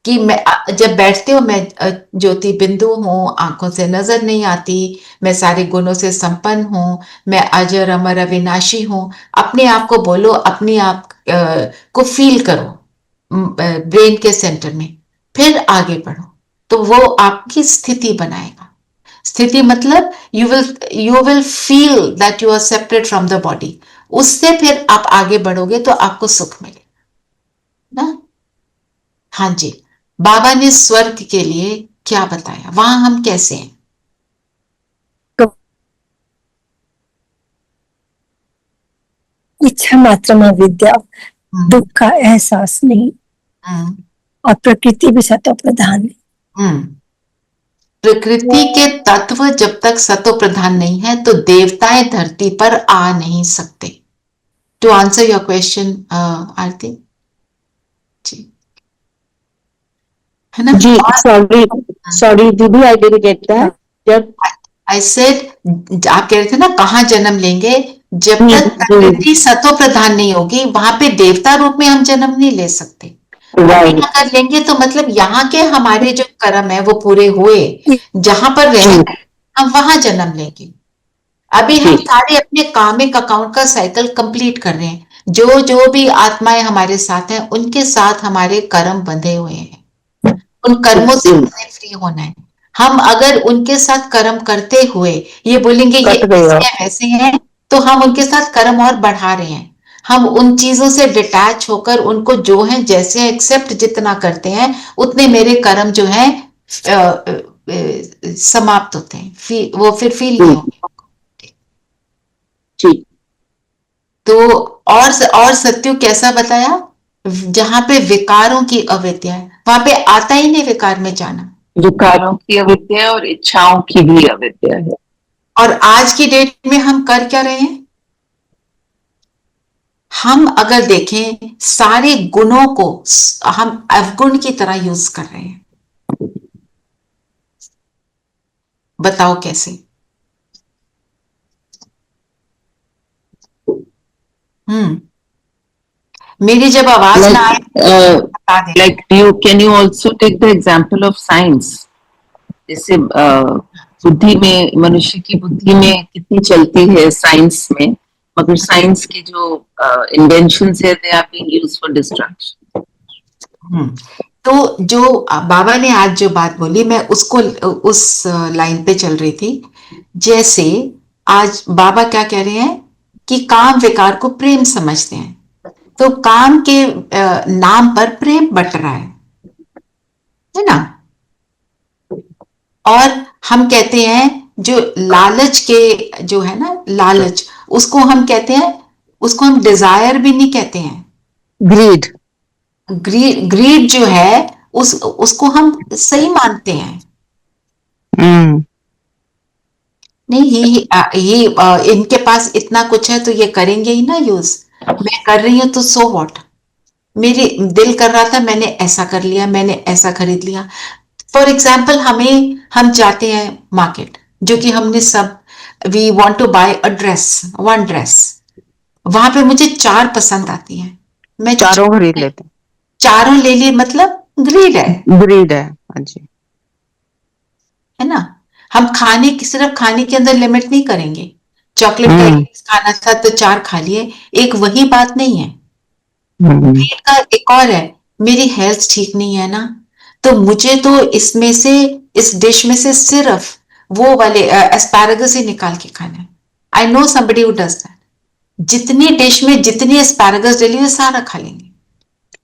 [SPEAKER 4] कि मैं जब बैठते हो मैं ज्योति बिंदु हूँ, आंखों से नजर नहीं आती, मैं सारे गुणों से संपन्न हूँ, मैं अजर अमर अविनाशी हूँ। अपने आप को बोलो, अपने आप को फील करो ब्रेन के सेंटर में, फिर आगे बढ़ो, तो वो आपकी स्थिति बनाएगा। स्थिति मतलब you will feel that you are separate from the body. उससे फिर आप आगे बढ़ोगे तो आपको सुख मिलेगा ना। हाँ जी, बाबा ने स्वर्ग के लिए क्या बताया, वहां हम कैसे हैं?
[SPEAKER 9] इच्छा मात्र में विद्या, दुख का एहसास नहीं, और प्रकृति भी सतो प्रधान है।
[SPEAKER 4] प्रकृति के तत्व जब तक सतो प्रधान नहीं है तो देवताएं धरती पर आ नहीं सकते। टू आंसर योर क्वेश्चन आरती जी, है ना?
[SPEAKER 10] जी, सॉरी दीदी, आई डिडंट गेट दैट। जब
[SPEAKER 4] आई सेड, आप कह रहे थे ना कहाँ जन्म लेंगे, जब तक प्रकृति सतो प्रधान नहीं होगी वहां पे देवता रूप में हम जन्म नहीं ले सकते। अगर लेंगे तो मतलब यहाँ के हमारे जो कर्म है वो पूरे हुए, जहां पर रहे हम वहां जन्म लेंगे। अभी हम सारे अपने कामिक अकाउंट का साइकिल कंप्लीट कर रहे हैं। जो जो भी आत्माएं हमारे साथ हैं उनके साथ हमारे कर्म बंधे हुए हैं, उन कर्मों से हमें फ्री होना है। हम अगर उनके साथ कर्म करते हुए ये बोलेंगे ये ऐसे हैं वैसे हैं, तो हम उनके साथ कर्म और बढ़ा रहे हैं। हम उन चीजों से डिटैच होकर उनको जो है जैसे एक्सेप्ट जितना करते हैं उतने मेरे कर्म जो है समाप्त होते हैं, वो फिर फील नहीं होंगे। तो और सत्य कैसा बताया, जहां पे विकारों की अविद्या है वहां पे आता ही नहीं विकार में जाना।
[SPEAKER 8] विकारों की अविद्या है और इच्छाओं की भी अविद्या है।
[SPEAKER 4] और आज की डेट में हम कर क्या रहे हैं, हम अगर देखें सारे गुणों को हम अवगुण की तरह यूज कर रहे हैं। बताओ कैसे? मेरी जब आवाज ना आए,
[SPEAKER 8] like can you also take the example of science? जैसे बुद्धि में, मनुष्य की बुद्धि में कितनी चलती है साइंस में, मगर साइंस की जो इन्वेंशंस है they are being used for destruction.
[SPEAKER 4] तो जो बाबा ने आज जो बात बोली मैं उसको उस लाइन पे चल रही थी। जैसे आज बाबा क्या कह रहे हैं कि काम विकार को प्रेम समझते हैं, तो काम के नाम पर प्रेम बट रहा है ना। और हम कहते हैं जो लालच के जो है ना, लालच उसको हम कहते हैं, उसको हम डिजायर भी नहीं कहते हैं, ग्रीड जो है उसको हम सही मानते हैं। नहीं इनके पास इतना कुछ है तो ये करेंगे ही ना यूज। मैं कर रही हूं तो सो व्हाट, मेरे दिल कर रहा था मैंने ऐसा कर लिया, मैंने ऐसा खरीद लिया। फॉर एग्जाम्पल हम जाते हैं मार्केट, जो कि हमने सब we want to buy a dress, one dress, वहां पे मुझे 4 पसंद आती हैं, मैं
[SPEAKER 12] चारों खरीद लेते हैं,
[SPEAKER 4] चारों ले लिए, मतलब ग्रीड है।
[SPEAKER 12] हाँ जी,
[SPEAKER 4] है ना। हम सिर्फ खाने के अंदर लिमिट नहीं करेंगे। चॉकलेट खाना था तो 4 खा लिए, एक वही बात नहीं है। ग्रीड का एक और है, मेरी हेल्थ ठीक नहीं है ना, तो मुझे तो इसमें से, इस डिश में से सिर्फ वो वाले एस्पैरागस ही निकाल के खाना है। I know somebody who does that. जितनी डिश में जितनी एस्पैरागस डली है सारा खा लेंगे,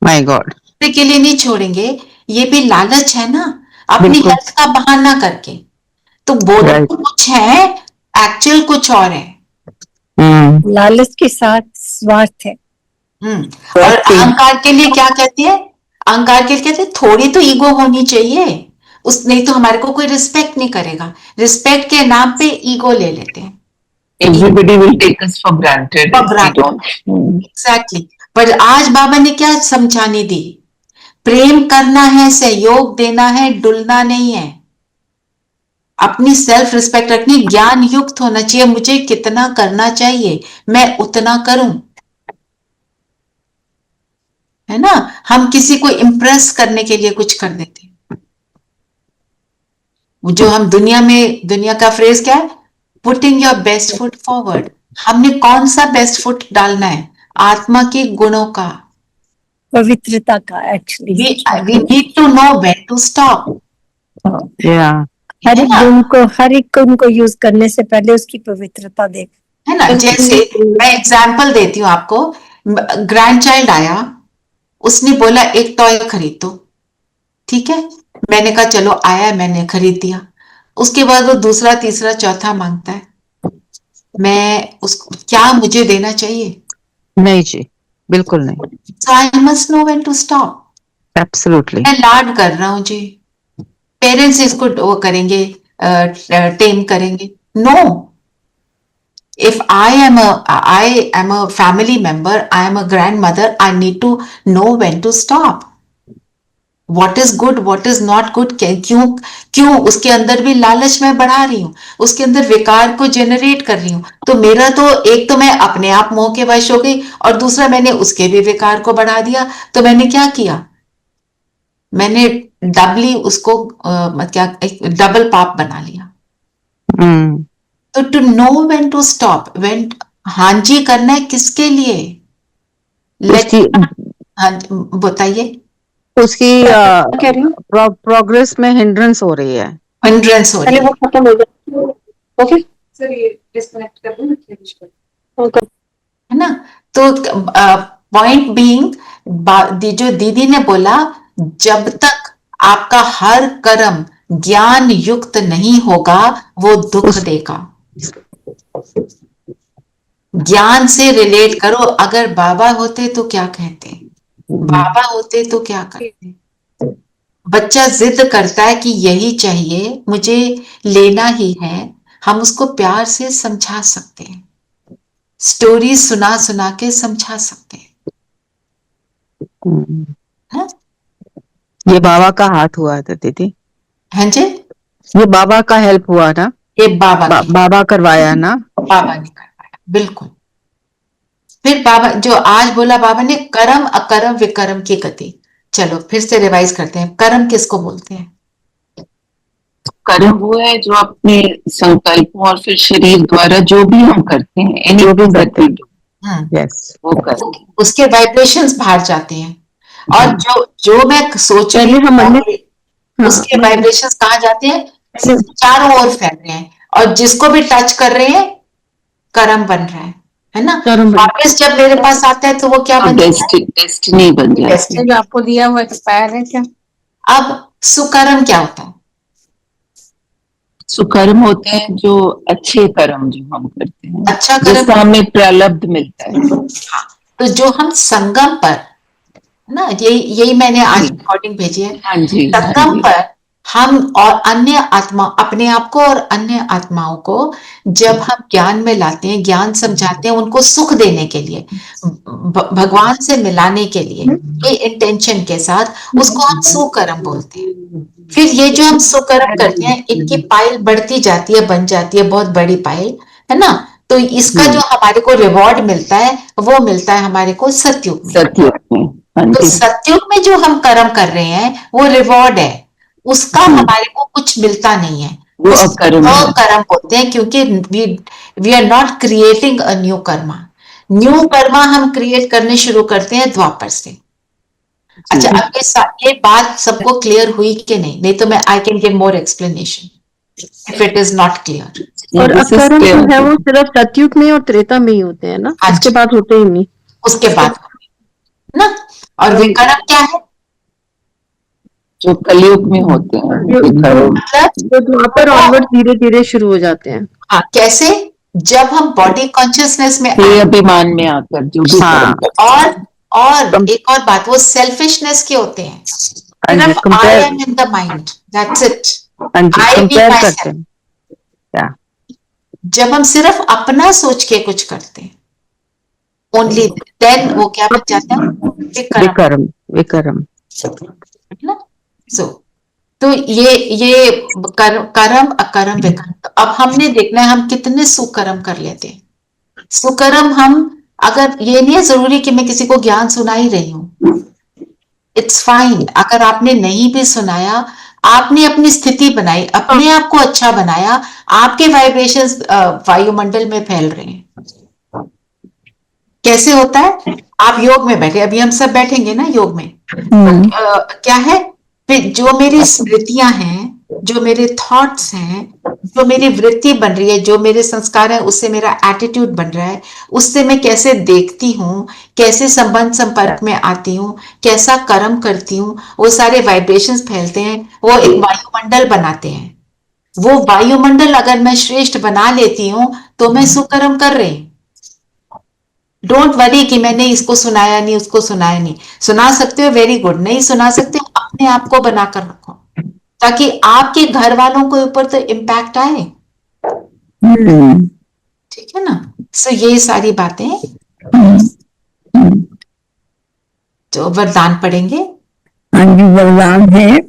[SPEAKER 12] माय गॉड,
[SPEAKER 4] के लिए नहीं छोड़ेंगे। ये भी लालच है ना, अपनी हेल्थ का बहाना करके। तो बोलते कुछ है, एक्चुअल कुछ और है।
[SPEAKER 9] लालच के साथ स्वार्थ है।
[SPEAKER 4] और अहंकार के लिए क्या कहते हैं, अहंकार के लिए कहते हैं थोड़ी तो ईगो होनी चाहिए, उस नहीं तो हमारे को कोई रिस्पेक्ट नहीं करेगा। रिस्पेक्ट के नाम पे ईगो ले लेते हैं।
[SPEAKER 8] Everybody will take us for granted.
[SPEAKER 4] Exactly. पर आज बाबा ने क्या समझाने दी, प्रेम करना है, सहयोग देना है, डुलना नहीं है। अपनी सेल्फ रिस्पेक्ट रखनी, ज्ञान युक्त होना चाहिए। मुझे कितना करना चाहिए मैं उतना करूं। है ना, हम किसी को इम्प्रेस करने के लिए कुछ कर देते हैं। जो हम दुनिया का फ्रेज क्या है, putting your best foot forward. हमने कौन सा बेस्ट फुट डालना है, आत्मा के गुणों का,
[SPEAKER 9] पवित्रता का। Actually
[SPEAKER 4] we need to know when to stop.
[SPEAKER 9] हर एक गुण को यूज करने से पहले उसकी पवित्रता देख,
[SPEAKER 4] है ना। जैसे मैं एग्जाम्पल देती हूँ आपको, ग्रैंड चाइल्ड आया, उसने बोला एक टॉय खरीद दो, ठीक है, मैंने कहा चलो आया, मैंने खरीद दिया। उसके बाद वो दूसरा तीसरा चौथा मांगता है, मैं उसको क्या मुझे देना चाहिए?
[SPEAKER 12] नहीं जी, बिल्कुल नहीं।
[SPEAKER 4] So I must know when to stop.
[SPEAKER 12] Absolutely.
[SPEAKER 4] मैं लाड कर रहा हूँ जी, पेरेंट्स इसको वो करेंगे, टेम करेंगे। No, if I am a family member, I am a grandmother, I need to know when to stop. What is good, what is not good, क्यों उसके अंदर भी लालच मैं बढ़ा रही हूँ, उसके अंदर विकार को जेनरेट कर रही हूँ। तो मेरा तो एक तो मैं अपने आप मोह के वश हो गई, और दूसरा मैंने उसके भी विकार को बढ़ा दिया। तो मैंने क्या किया, मैंने डबली उसको क्या डबल पाप बना लिया। तो to know when to stop, when हाँ जी करना है किसके लिए, हाँ बताइए।
[SPEAKER 12] उसकी प्रोग्रेस में हिंड्रेंस हो रही है,
[SPEAKER 4] हिंड्रेंस हो रही है।
[SPEAKER 6] वो खत्म हो जाए। ओके सर, ये डिस्कनेक्ट कर दूं,
[SPEAKER 4] है ना। तो पॉइंट बीइंग, जो दीदी ने बोला, जब तक आपका हर कर्म ज्ञान युक्त नहीं होगा वो दुख देगा। ज्ञान से रिलेट करो। अगर बाबा होते तो क्या कहते, बाबा होते तो क्या करते। बच्चा जिद करता है कि यही चाहिए, मुझे लेना ही है, हम उसको प्यार से समझा सकते हैं, स्टोरी सुना सुना के समझा सकते हैं।
[SPEAKER 12] ये बाबा का हाथ हुआ था दीदी।
[SPEAKER 4] हाँ जी,
[SPEAKER 12] ये बाबा का हेल्प हुआ ना,
[SPEAKER 4] ये बाबा
[SPEAKER 12] करवाया ना,
[SPEAKER 4] बाबा ने करवाया, बिल्कुल। फिर बाबा जो आज बोला, बाबा ने कर्म अकर्म विकर्म की गति। चलो फिर से रिवाइज करते हैं, कर्म किसको बोलते हैं?
[SPEAKER 8] कर्म वो है जो अपने संकल्पों और फिर शरीर द्वारा जो भी हम करते हैं, जो भी करते हैं,
[SPEAKER 12] यस,
[SPEAKER 8] वो करते हैं,
[SPEAKER 4] उसके वाइब्रेशंस बाहर जाते हैं। और जो मैं सोच रही हूँ उसके वाइब्रेशंस कहाँ जाते हैं? चारों ओर फैल रहे हैं, और जिसको भी टच कर रहे हैं कर्म बन रहा है ना। वापस जब मेरे पास आता है तो वो क्या बन जाता है?
[SPEAKER 8] डेस्टिनी बन जाती है।
[SPEAKER 6] आपको दिया हुआ एक्सपायर है क्या?
[SPEAKER 4] अब सुकर्म क्या होता है?
[SPEAKER 8] सुकर्म होते हैं जो अच्छे कर्म जो हम करते हैं,
[SPEAKER 4] अच्छा कर्म,
[SPEAKER 8] जिसका हमें प्रारब्ध मिलता है।
[SPEAKER 4] हाँ, तो जो हम संगम पर ना, यही मैंने आज रिकॉर्डिंग भेजी है।
[SPEAKER 8] हाँ जी,
[SPEAKER 4] संगम पर हम और अन्य आत्मा, अपने आप को और अन्य आत्माओं को जब हम ज्ञान में लाते हैं, ज्ञान समझाते हैं, उनको सुख देने के लिए, भगवान से मिलाने के लिए, ये इंटेंशन के साथ, उसको हम सुकर्म बोलते हैं। फिर ये जो हम सुकर्म करते हैं, इनकी पाइल बढ़ती जाती है, बन जाती है बहुत बड़ी पाइल, है ना। तो इसका जो हमारे को रिवॉर्ड मिलता है वो मिलता है हमारे को सतयुग में। तो सतयुग में जो हम कर्म कर रहे हैं वो रिवॉर्ड है, उसका हमारे को कुछ मिलता नहीं है, वो कर्म बोलते हैं, क्योंकि we are not creating a new karma. New karma हम क्रिएट करने शुरू करते हैं द्वापर से। अच्छा, अब ये बात सबको क्लियर हुई कि नहीं? नहीं तो मैं I can give more explanation if it is not clear.
[SPEAKER 6] और अकर्म जो है वो सिर्फ सतयुग में और त्रेता में ही होते हैं ना, उसके बाद होते ही नहीं।
[SPEAKER 4] उसके बाद ना, और विकर्म क्या है?
[SPEAKER 8] जो कलयुग में होते हैं,
[SPEAKER 6] जो द्वापर ऑनवर्ड धीरे धीरे शुरू हो जाते हैं।
[SPEAKER 4] हाँ, कैसे? जब हम बॉडी कॉन्शियसनेस में
[SPEAKER 8] अभिमान में आकर जो भी
[SPEAKER 4] और एक और बात, वो सेल्फिशनेस के होते हैं। सिर्फ I am in the mind, that's it, I be my self. जब हम सिर्फ अपना सोच के कुछ करते हैं, ओनली देन वो क्या बन जाता है?
[SPEAKER 12] विकर्म।
[SPEAKER 4] तो ये कर्म अकर्म विकर्म। अब हमने देखना है हम कितने सुकर्म कर लेते हैं। सुकर्म हम, अगर ये नहीं है जरूरी कि मैं किसी को ज्ञान सुना ही रही हूँ, इट्स फाइन। अगर आपने नहीं भी सुनाया, आपने अपनी स्थिति बनाई, अपने आप को अच्छा बनाया, आपके वाइब्रेशंस वायुमंडल में फैल रहे हैं। कैसे होता है? आप योग में बैठे, अभी हम सब बैठेंगे ना योग में, तो क्या है, फिर जो मेरी स्मृतियां हैं, जो मेरे थॉट्स हैं, जो मेरी वृत्ति बन रही है, जो मेरे संस्कार है, उससे मेरा एटीट्यूड बन रहा है, उससे मैं कैसे देखती हूँ, कैसे संबंध संपर्क में आती हूँ, कैसा कर्म करती हूँ, वो सारे वाइब्रेशंस फैलते हैं, वो एक वायुमंडल बनाते हैं। वो वायुमंडल अगर मैं श्रेष्ठ बना लेती हूँ तो मैं सुकर्म कर रही हूँ। डोंट वरी कि मैंने इसको सुनाया नहीं, उसको सुनाया नहीं। सुना सकते हो, वेरी गुड। नहीं सुना सकते हो, अपने आप को बनाकर रखो, ताकि आपके घर वालों के ऊपर तो इम्पैक्ट आए। ठीक है ना? सो ये सारी बातें जो वरदान पढ़ेंगे।
[SPEAKER 13] हाँ जी, वरदान है।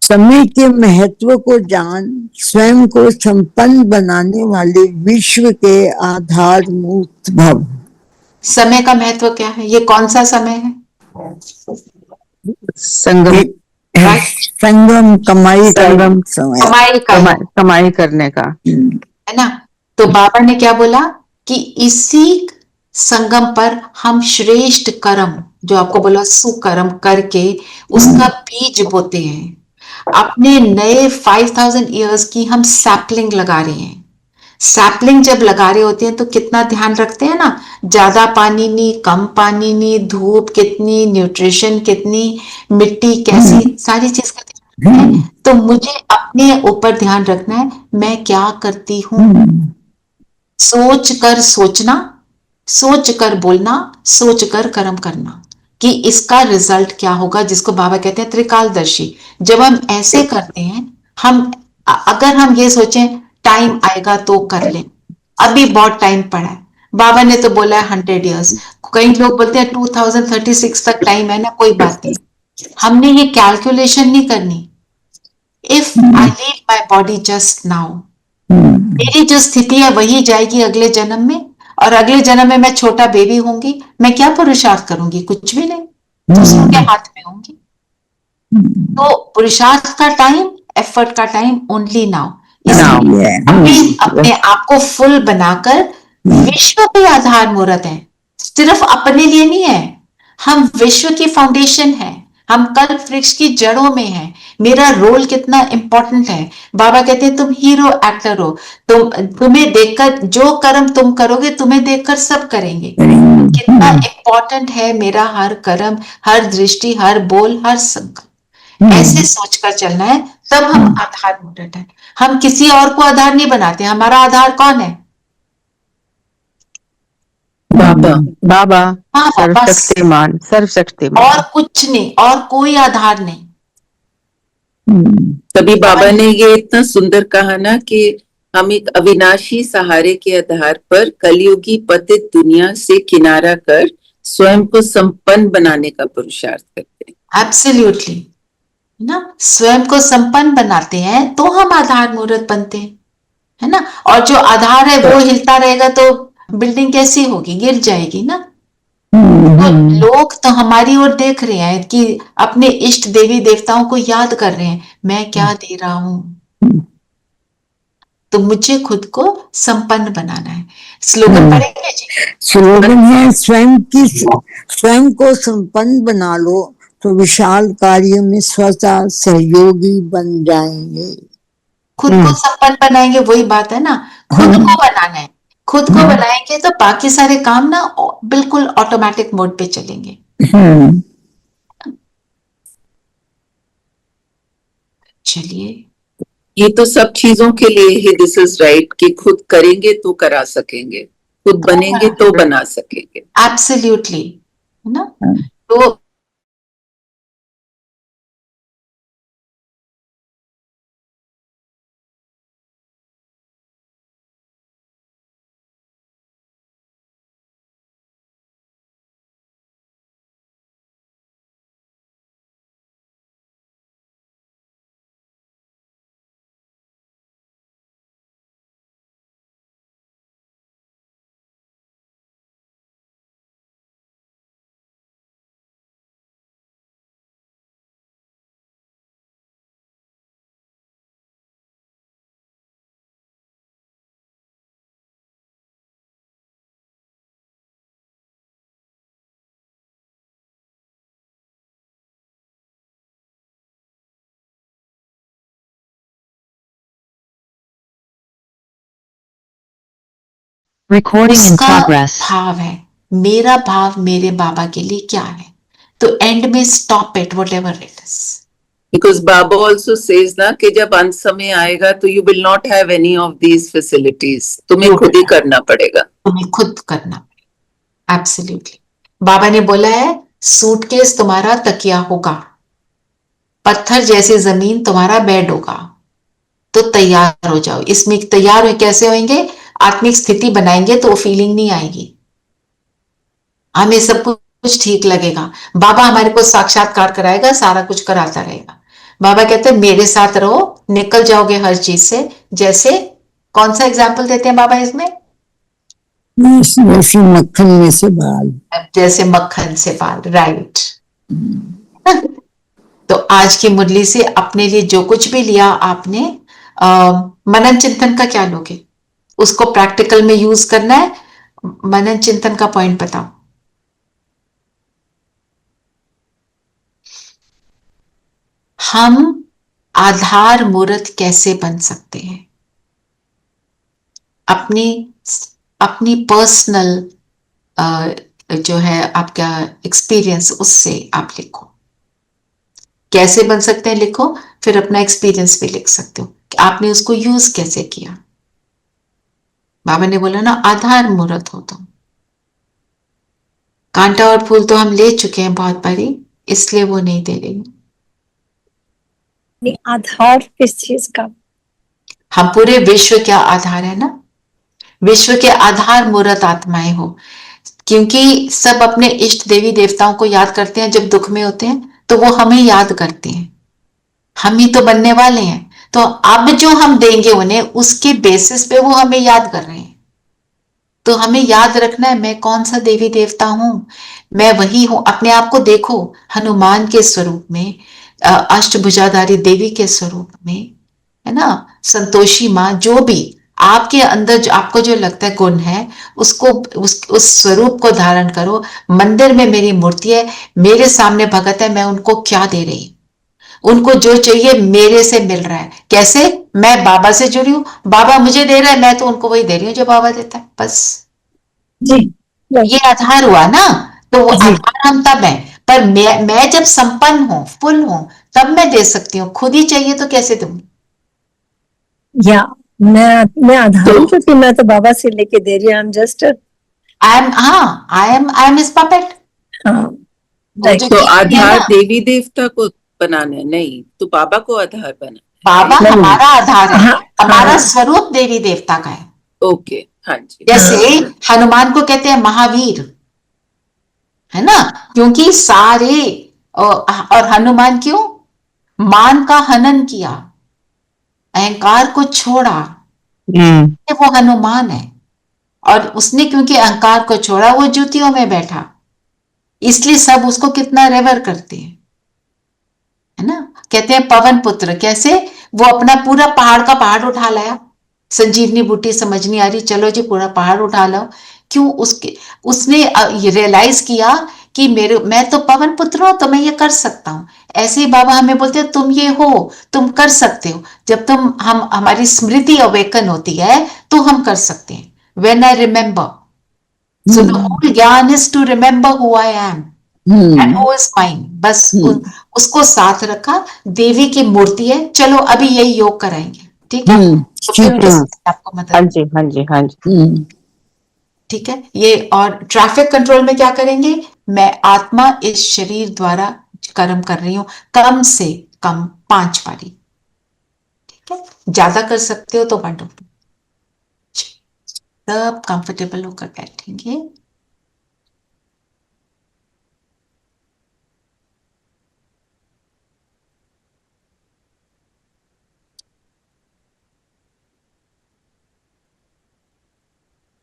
[SPEAKER 13] समय के महत्व को जान, स्वयं को संपन्न बनाने वाले विश्व के आधार मूर्त भव।
[SPEAKER 4] समय का महत्व क्या है? ये कौन सा समय है?
[SPEAKER 12] संगम,
[SPEAKER 13] संगम, कमाई
[SPEAKER 12] संगम,
[SPEAKER 13] समय,
[SPEAKER 4] कमाई का,
[SPEAKER 12] कमाई करने का,
[SPEAKER 4] है ना? तो बाबा ने क्या बोला कि इसी संगम पर हम श्रेष्ठ कर्म, जो आपको बोला सुकर्म करके उसका बीज बोते हैं। अपने नए 5000 ईयर्स की हम सैपलिंग लगा रहे हैं। सैपलिंग जब लगा रहे होते हैं तो कितना ध्यान रखते हैं ना, ज्यादा पानी नहीं, कम पानी नहीं, धूप कितनी, न्यूट्रिशन कितनी, मिट्टी कैसी, सारी चीज का ध्यान रखना है। तो मुझे अपने ऊपर ध्यान रखना है, मैं क्या करती हूं। सोच कर सोचना, सोच कर बोलना, सोच कर कर्म करना कि इसका रिजल्ट क्या होगा, जिसको बाबा कहते हैं त्रिकालदर्शी। जब हम ऐसे करते हैं, हम अगर हम ये सोचें टाइम आएगा तो कर लें, अभी बहुत टाइम पड़ा है, बाबा ने तो बोला है 100 ईयर्स, कई लोग बोलते हैं 2036 तक टाइम है ना, कोई बात नहीं। हमने ये कैलकुलेशन नहीं करनी। If I leave my body just now, मेरी जो स्थिति है वही जाएगी अगले जन्म में, और अगले जन्म में मैं छोटा बेबी होंगी, मैं क्या पुरुषार्थ करूंगी? कुछ भी नहीं, दूसरों के हाथ में होंगी। तो पुरुषार्थ का टाइम, एफर्ट का टाइम ओनली नाउ। अभी अपने आप को फुल बनाकर विश्व के आधार मूर्त है, सिर्फ अपने लिए नहीं है, हम विश्व की फाउंडेशन है, हम कल्प वृक्ष की जड़ों में हैं। मेरा रोल कितना इंपॉर्टेंट है। बाबा कहते हैं तुम हीरो एक्टर हो, तुम्हें देखकर जो कर्म तुम करोगे, तुम्हें देखकर सब करेंगे। कितना इंपॉर्टेंट है मेरा हर कर्म, हर दृष्टि, हर बोल, हर संकल्प। ऐसे सोचकर चलना है, तब हम आधार मूर्त है। हम किसी और को आधार नहीं बनाते। हमारा आधार कौन है?
[SPEAKER 12] बाबा, बाबा,
[SPEAKER 4] हाँ, बस,
[SPEAKER 12] सर्वशक्तिमान, सर्वशक्तिमान।
[SPEAKER 4] और कुछ नहीं, और कोई आधार नहीं।
[SPEAKER 8] तभी बाबा ने ये इतना सुंदर कहा ना कि हम एक अविनाशी सहारे के आधार पर कलयुगी पतित दुनिया से किनारा कर स्वयं को संपन्न बनाने का पुरुषार्थ करते हैं।
[SPEAKER 4] एब्सोल्युटली ना, स्वयं को संपन्न बनाते हैं तो हम आधार मूर्त बनते हैं, है ना? और जो आधार है वो हिलता रहेगा तो बिल्डिंग कैसी होगी? गिर जाएगी ना। तो लोग तो हमारी ओर देख रहे हैं कि अपने इष्ट देवी देवताओं को याद कर रहे हैं, मैं क्या दे रहा हूं। तो मुझे खुद को संपन्न बनाना है। स्लोगन पढ़ेंगे जी?
[SPEAKER 13] स्लोगन है, स्वयं को संपन्न बना लो तो विशाल कार्य में स्वतः सहयोगी बन जाएंगे।
[SPEAKER 4] खुद को संपन्न बनाएंगे, वही बात है ना, खुद को बनाना है। खुद को बनाएंगे तो बाकी सारे काम ना बिल्कुल ऑटोमेटिक मोड पे चलेंगे। चलिए,
[SPEAKER 8] ये तो सब चीजों के लिए ही दिस इज राइट कि खुद करेंगे तो करा सकेंगे, खुद बनेंगे तो बना सकेंगे।
[SPEAKER 4] एब्सोल्युटली, है ना? तो
[SPEAKER 14] Recording in
[SPEAKER 4] उसका
[SPEAKER 14] progress.
[SPEAKER 4] भाव है, मेरा भाव मेरे बाबा के लिए क्या है। तो एंड में stop it what ever it is.
[SPEAKER 8] Because Baba also says ना कि जब अंत समय आएगा तो you will not have any of these facilities. तुम्हें खुद ही करना पड़ेगा।
[SPEAKER 4] तुम्हें खुद करना पड़ेगा। एब्सोल्युटली। बाबा ने बोला है सूटकेस तुम्हारा तकिया होगा, पत्थर जैसी जमीन तुम्हारा बेड होगा, तो तैयार हो जाओ। इसमें तैयार हो कैसे होंगे? आत्मिक स्थिति बनाएंगे तो वो फीलिंग नहीं आएगी, हमें सब कुछ ठीक लगेगा। बाबा हमारे को साक्षात्कार कराएगा, सारा कुछ कराता रहेगा। बाबा कहते हैं मेरे साथ रहो, निकल जाओगे हर चीज से। जैसे कौन सा एग्जाम्पल देते हैं बाबा इसमें?
[SPEAKER 13] जैसे मक्खन में से बाल,
[SPEAKER 4] जैसे मक्खन से बाल, राइट। तो आज की मुरली से अपने लिए जो कुछ भी लिया आपने, मनन चिंतन का क्या लोगे? उसको प्रैक्टिकल में यूज करना है। मनन चिंतन का पॉइंट बताओ। हम आधार मूर्त कैसे बन सकते हैं? अपनी अपनी पर्सनल जो है आपका एक्सपीरियंस, उससे आप लिखो। कैसे बन सकते हैं लिखो, फिर अपना एक्सपीरियंस भी लिख सकते हो कि आपने उसको यूज कैसे किया। बाबा ने बोला ना आधार मूर्त हो तुम। कांटा और फूल तो हम ले चुके हैं बहुत बारी, इसलिए वो नहीं दे रही।
[SPEAKER 9] आधार किस चीज का?
[SPEAKER 4] हम पूरे विश्व का आधार है ना, विश्व के आधार मूर्त आत्माएं हो। क्योंकि सब अपने इष्ट देवी देवताओं को याद करते हैं जब दुख में होते हैं, तो वो हमें याद करते हैं। हम ही तो बनने वाले हैं, तो अब जो हम देंगे उन्हें, उसके बेसिस पे वो हमें याद कर रहे हैं। तो हमें याद रखना है मैं कौन सा देवी देवता हूं, मैं वही हूं। अपने आप को देखो हनुमान के स्वरूप में, अष्टभुजाधारी देवी के स्वरूप में, है ना, संतोषी माँ, जो भी आपके अंदर जो आपको जो लगता है गुण है, उसको उस स्वरूप को धारण करो। मंदिर में मेरी मूर्ति है, मेरे सामने भगत है, मैं उनको क्या दे रही हूं? उनको जो चाहिए मेरे से मिल रहा है। कैसे? मैं बाबा से जुड़ी हूं, बाबा मुझे दे रहा है, मैं तो उनको वही दे रही हूं जो बाबा देता है, बस।
[SPEAKER 9] जी,
[SPEAKER 4] ये आधार हुआ ना। तो वो आधार हम तब है, पर मैं जब संपन्न हूं, फुल हूं, तब मैं दे सकती हूँ। खुद ही चाहिए तो कैसे दूं?
[SPEAKER 9] या मैं आधार हूं, क्योंकि मैं तो बाबा से लेके दे रही हूँ। I am just
[SPEAKER 4] I am his puppet.
[SPEAKER 8] तो आधार देवी देवता को बनाना है नहीं, तो बाबा को आधार बना।
[SPEAKER 4] बाबा हमारा आधार है, हमारा स्वरूप देवी देवता का है।
[SPEAKER 8] ओके, हाँ जी।
[SPEAKER 4] जैसे हनुमान को कहते हैं महावीर, है ना, क्योंकि सारे और हनुमान क्यों? मान का हनन किया, अहंकार को छोड़ा, वो हनुमान है। और उसने क्योंकि अहंकार को छोड़ा, वो जूतियों में बैठा, इसलिए सब उसको कितना रेवर करते हैं, है ना। कहते हैं पवन पुत्र। कैसे? वो अपना पूरा पहाड़ का पहाड़ उठा लाया। संजीवनी बूटी समझ नहीं आ रही, चलो जी पूरा पहाड़ उठा लो। क्यों? उसने रियलाइज किया कि मैं तो पवन पुत्र हूं, तो मैं ये कर सकता हूं। ऐसे ही बाबा हमें बोलते हैं तुम ये हो, तुम कर सकते हो। जब हमारी स्मृति अवेकन होती है तो हम कर सकते हैं। When I remember, so the whole ज्ञान is to remember who I am and who is mine। बस उसको साथ रखा। देवी की मूर्ति है, चलो अभी यही योग कराएंगे, ठीक है? तो फिर आपको मदद।
[SPEAKER 12] हाँ जी, हाँ जी, हाँ जी।
[SPEAKER 4] ठीक है। ये और ट्रैफिक कंट्रोल में क्या करेंगे? मैं आत्मा इस शरीर द्वारा कर्म कर रही हूं, कम से कम 5 बारी। ठीक है, ज्यादा कर सकते हो तो वंडरफुल। सब कंफर्टेबल होकर बैठेंगे।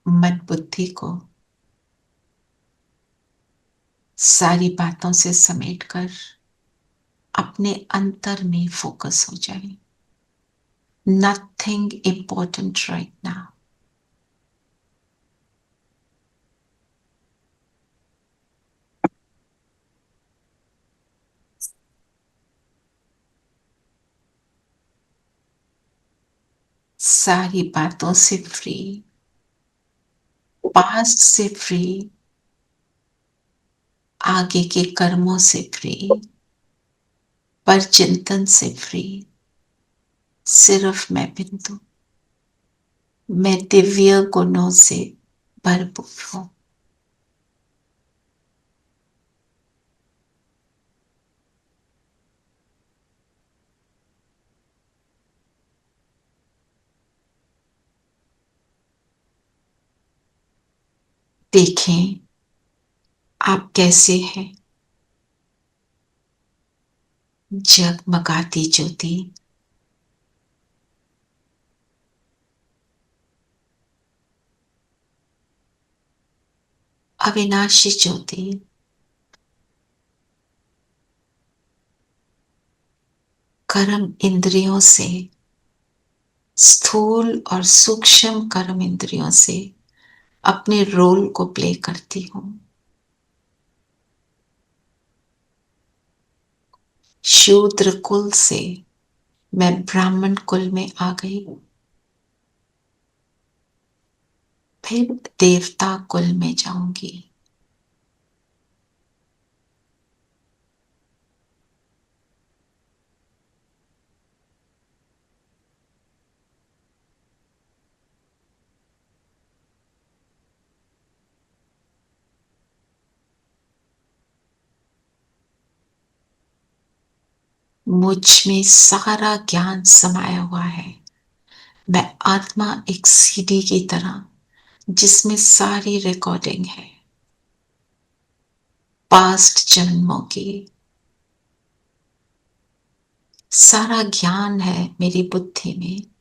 [SPEAKER 4] मन बुद्धि को सारी बातों से समेटकर अपने अंतर में फोकस हो जाए। Nothing important right now. सारी बातों से फ्री। पास्ट से फ्री, आगे के कर्मों से फ्री, पर चिंतन से फ्री, सिर्फ मैं बिंदु, मैं दिव्य गुणों से भरपूर हूं। देखें आप कैसे हैं। जगमगाती ज्योति, अविनाशी ज्योति, कर्म इंद्रियों से, स्थूल और सूक्ष्म कर्म इंद्रियों से अपने रोल को प्ले करती हूं। शूद्र कुल से मैं ब्राह्मण कुल में आ गई, फिर देवता कुल में जाऊंगी। मुझ में सारा ज्ञान समाया हुआ है। मैं आत्मा एक सीडी की तरह, जिसमें सारी रिकॉर्डिंग है पास्ट जन्मों की। सारा ज्ञान है मेरी बुद्धि में।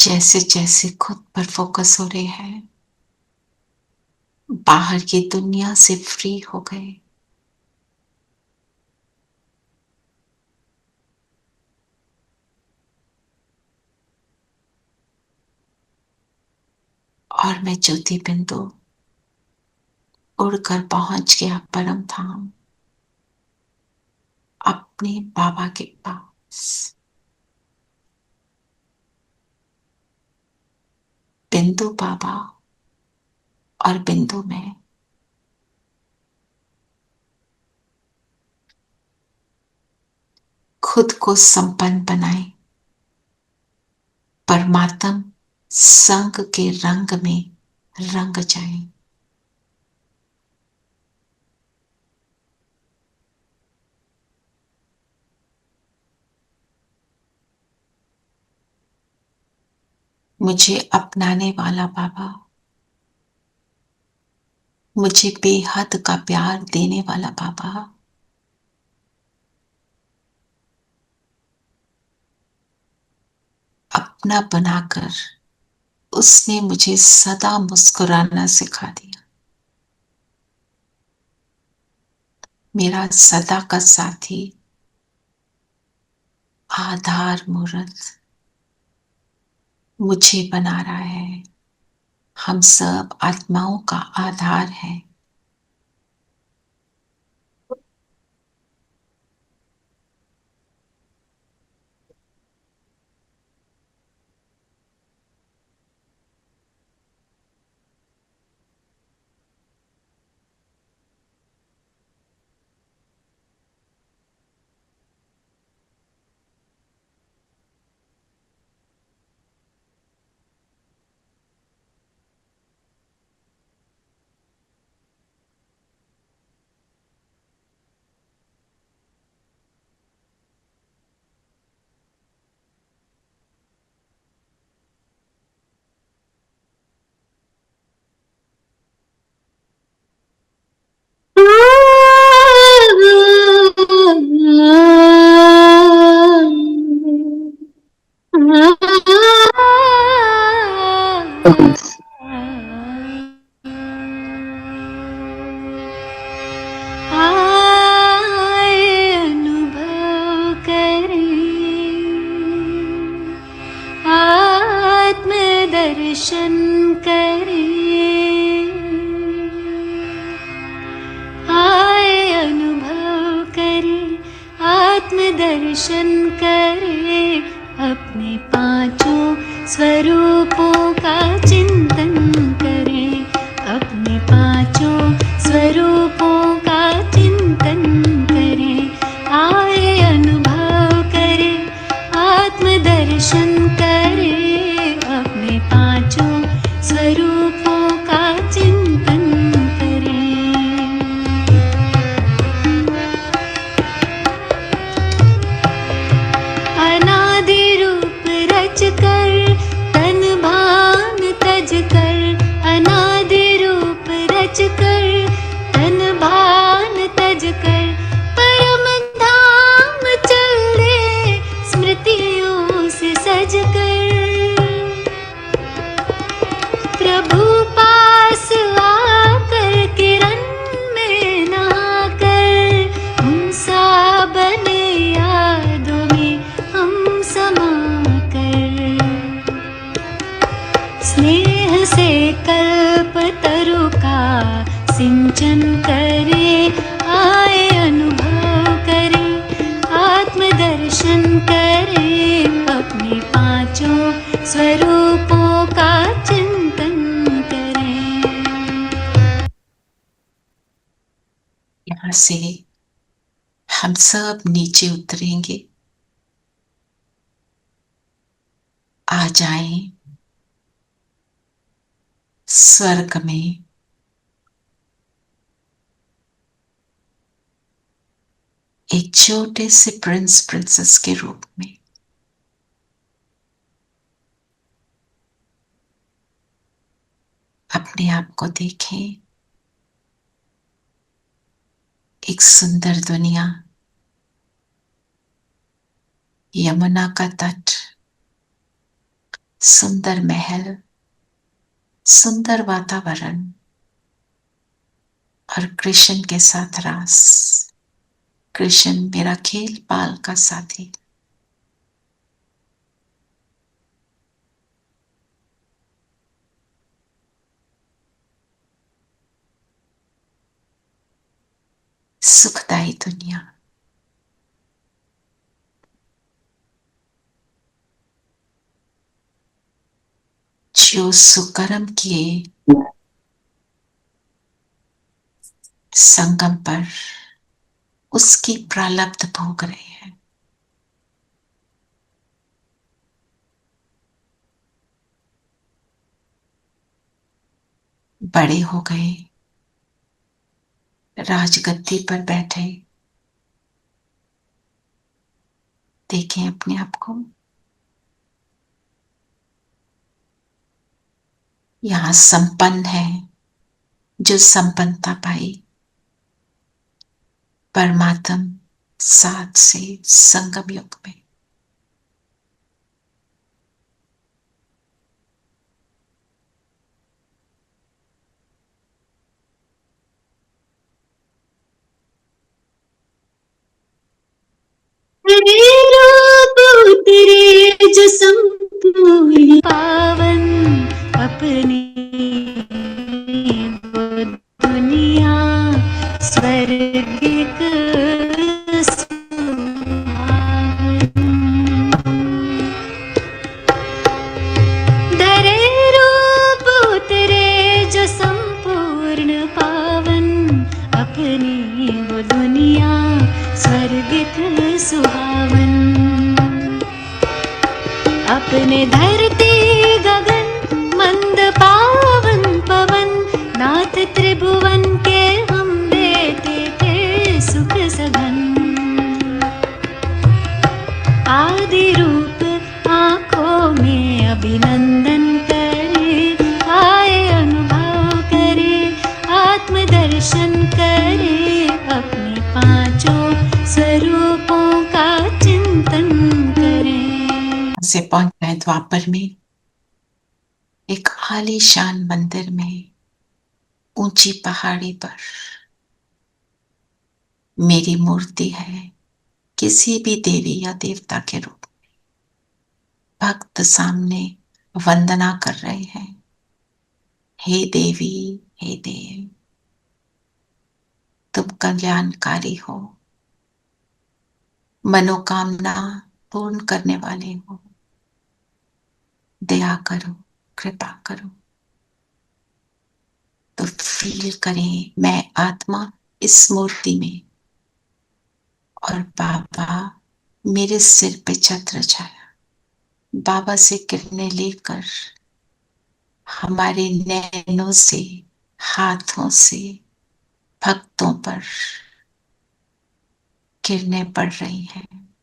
[SPEAKER 4] जैसे जैसे खुद पर फोकस हो रहे हैं, बाहर की दुनिया से फ्री हो गए। और मैं ज्योति बिंदु उड़कर पहुंच गया परम धाम, अपने बाबा के पास। बिंदु बाबा और बिंदु में। खुद को संपन्न बनाए, परमात्म संग के रंग में रंग जाए। मुझे अपनाने वाला बाबा, मुझे बेहद का प्यार देने वाला बाबा, अपना बनाकर उसने मुझे सदा मुस्कुराना सिखा दिया। मेरा सदा का साथी, आधार मूर्त मुझे बना रहा है। हम सब आत्माओं का आधार है।
[SPEAKER 14] दर्शन करे, अपने पांचों स्वरूपों का चिंतन करे, अपने पांचों स्वरूपों का चिंतन करे, आए अनुभव करे, आत्मदर्शन करे, अपने पांचों स्वरूपों का चिंतन करे। अनादि रूप रच कर तन भान तज कर, अनादि रूप रच कर तन भान तज कर, परम धाम चल दे स्मृतियों से सज कर, प्रभु पास आकर किरण में नहा कर, उन सा बने यादों में हम समा कर, स्नेह से कल्प तरु का सिंचन करे, आए अनुभव करे, आत्मदर्शन करे, अपने पांचों स्वरूपों का चिंतन करे।
[SPEAKER 4] यहाँ से हम सब नीचे उतरेंगे, आ जाएं स्वर्ग में, एक छोटे से प्रिंस प्रिंसेस के रूप में। अपने आप को देखें, एक सुंदर दुनिया, यमुना का तट, सुंदर महल, सुंदर वातावरण और कृष्ण के साथ रास। कृष्ण मेरा खेल पाल का साथी। सुखदायी दुनिया। जो सुकर्म किए संगम पर, उसकी प्रारब्ध भोग रहे हैं। बड़े हो गए, राजगद्दी पर बैठे, देखें अपने आप को। यहां संपन्न है जो संपन्नता पाई परमात्म साथ से संगम युग में।
[SPEAKER 14] तेरे रूप तेरे जो संपूर्ण पावन, अपनी वो दुनिया स्वर्गिक सुहावन। तेरे रूप तेरे जो संपूर्ण पावन, अपनी वो दुनिया स्वर्गिक सुहावन। अपने धरती गगन मंद पावन पवन, नाथ त्रिभुवन के हम देते थे सुख सघन। आदि रूप आंखों में अभिनंदन करे, आए अनुभव करे, आत्मदर्शन करे, अपने पांचों स्वरूपों का चिंतन करे।
[SPEAKER 4] से पहुंच गए द्वापर में, एक आलीशान मंदिर में, ऊंची पहाड़ी पर मेरी मूर्ति है, किसी भी देवी या देवता के रूप में। भक्त सामने वंदना कर रहे हैं, हे देवी, हे देव, तुम कल्याणकारी हो, मनोकामना पूर्ण करने वाले हो, दया करो, कृपा करो। तो फील करें मैं आत्मा इस मूर्ति में और बाबा मेरे सिर पे छत्र छाया, बाबा से किरणें लेकर हमारे नैनों से, हाथों से भक्तों पर किरणें पड़ रही हैं।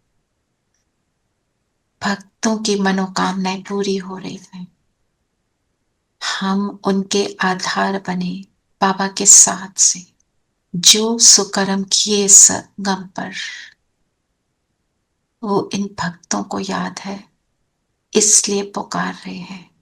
[SPEAKER 4] भक्तों की मनोकामनाएं पूरी हो रही हैं। हम उनके आधार बने बाबा के साथ से, जो सुकर्म किए संगम पर, वो इन भक्तों को याद है, इसलिए पुकार रहे हैं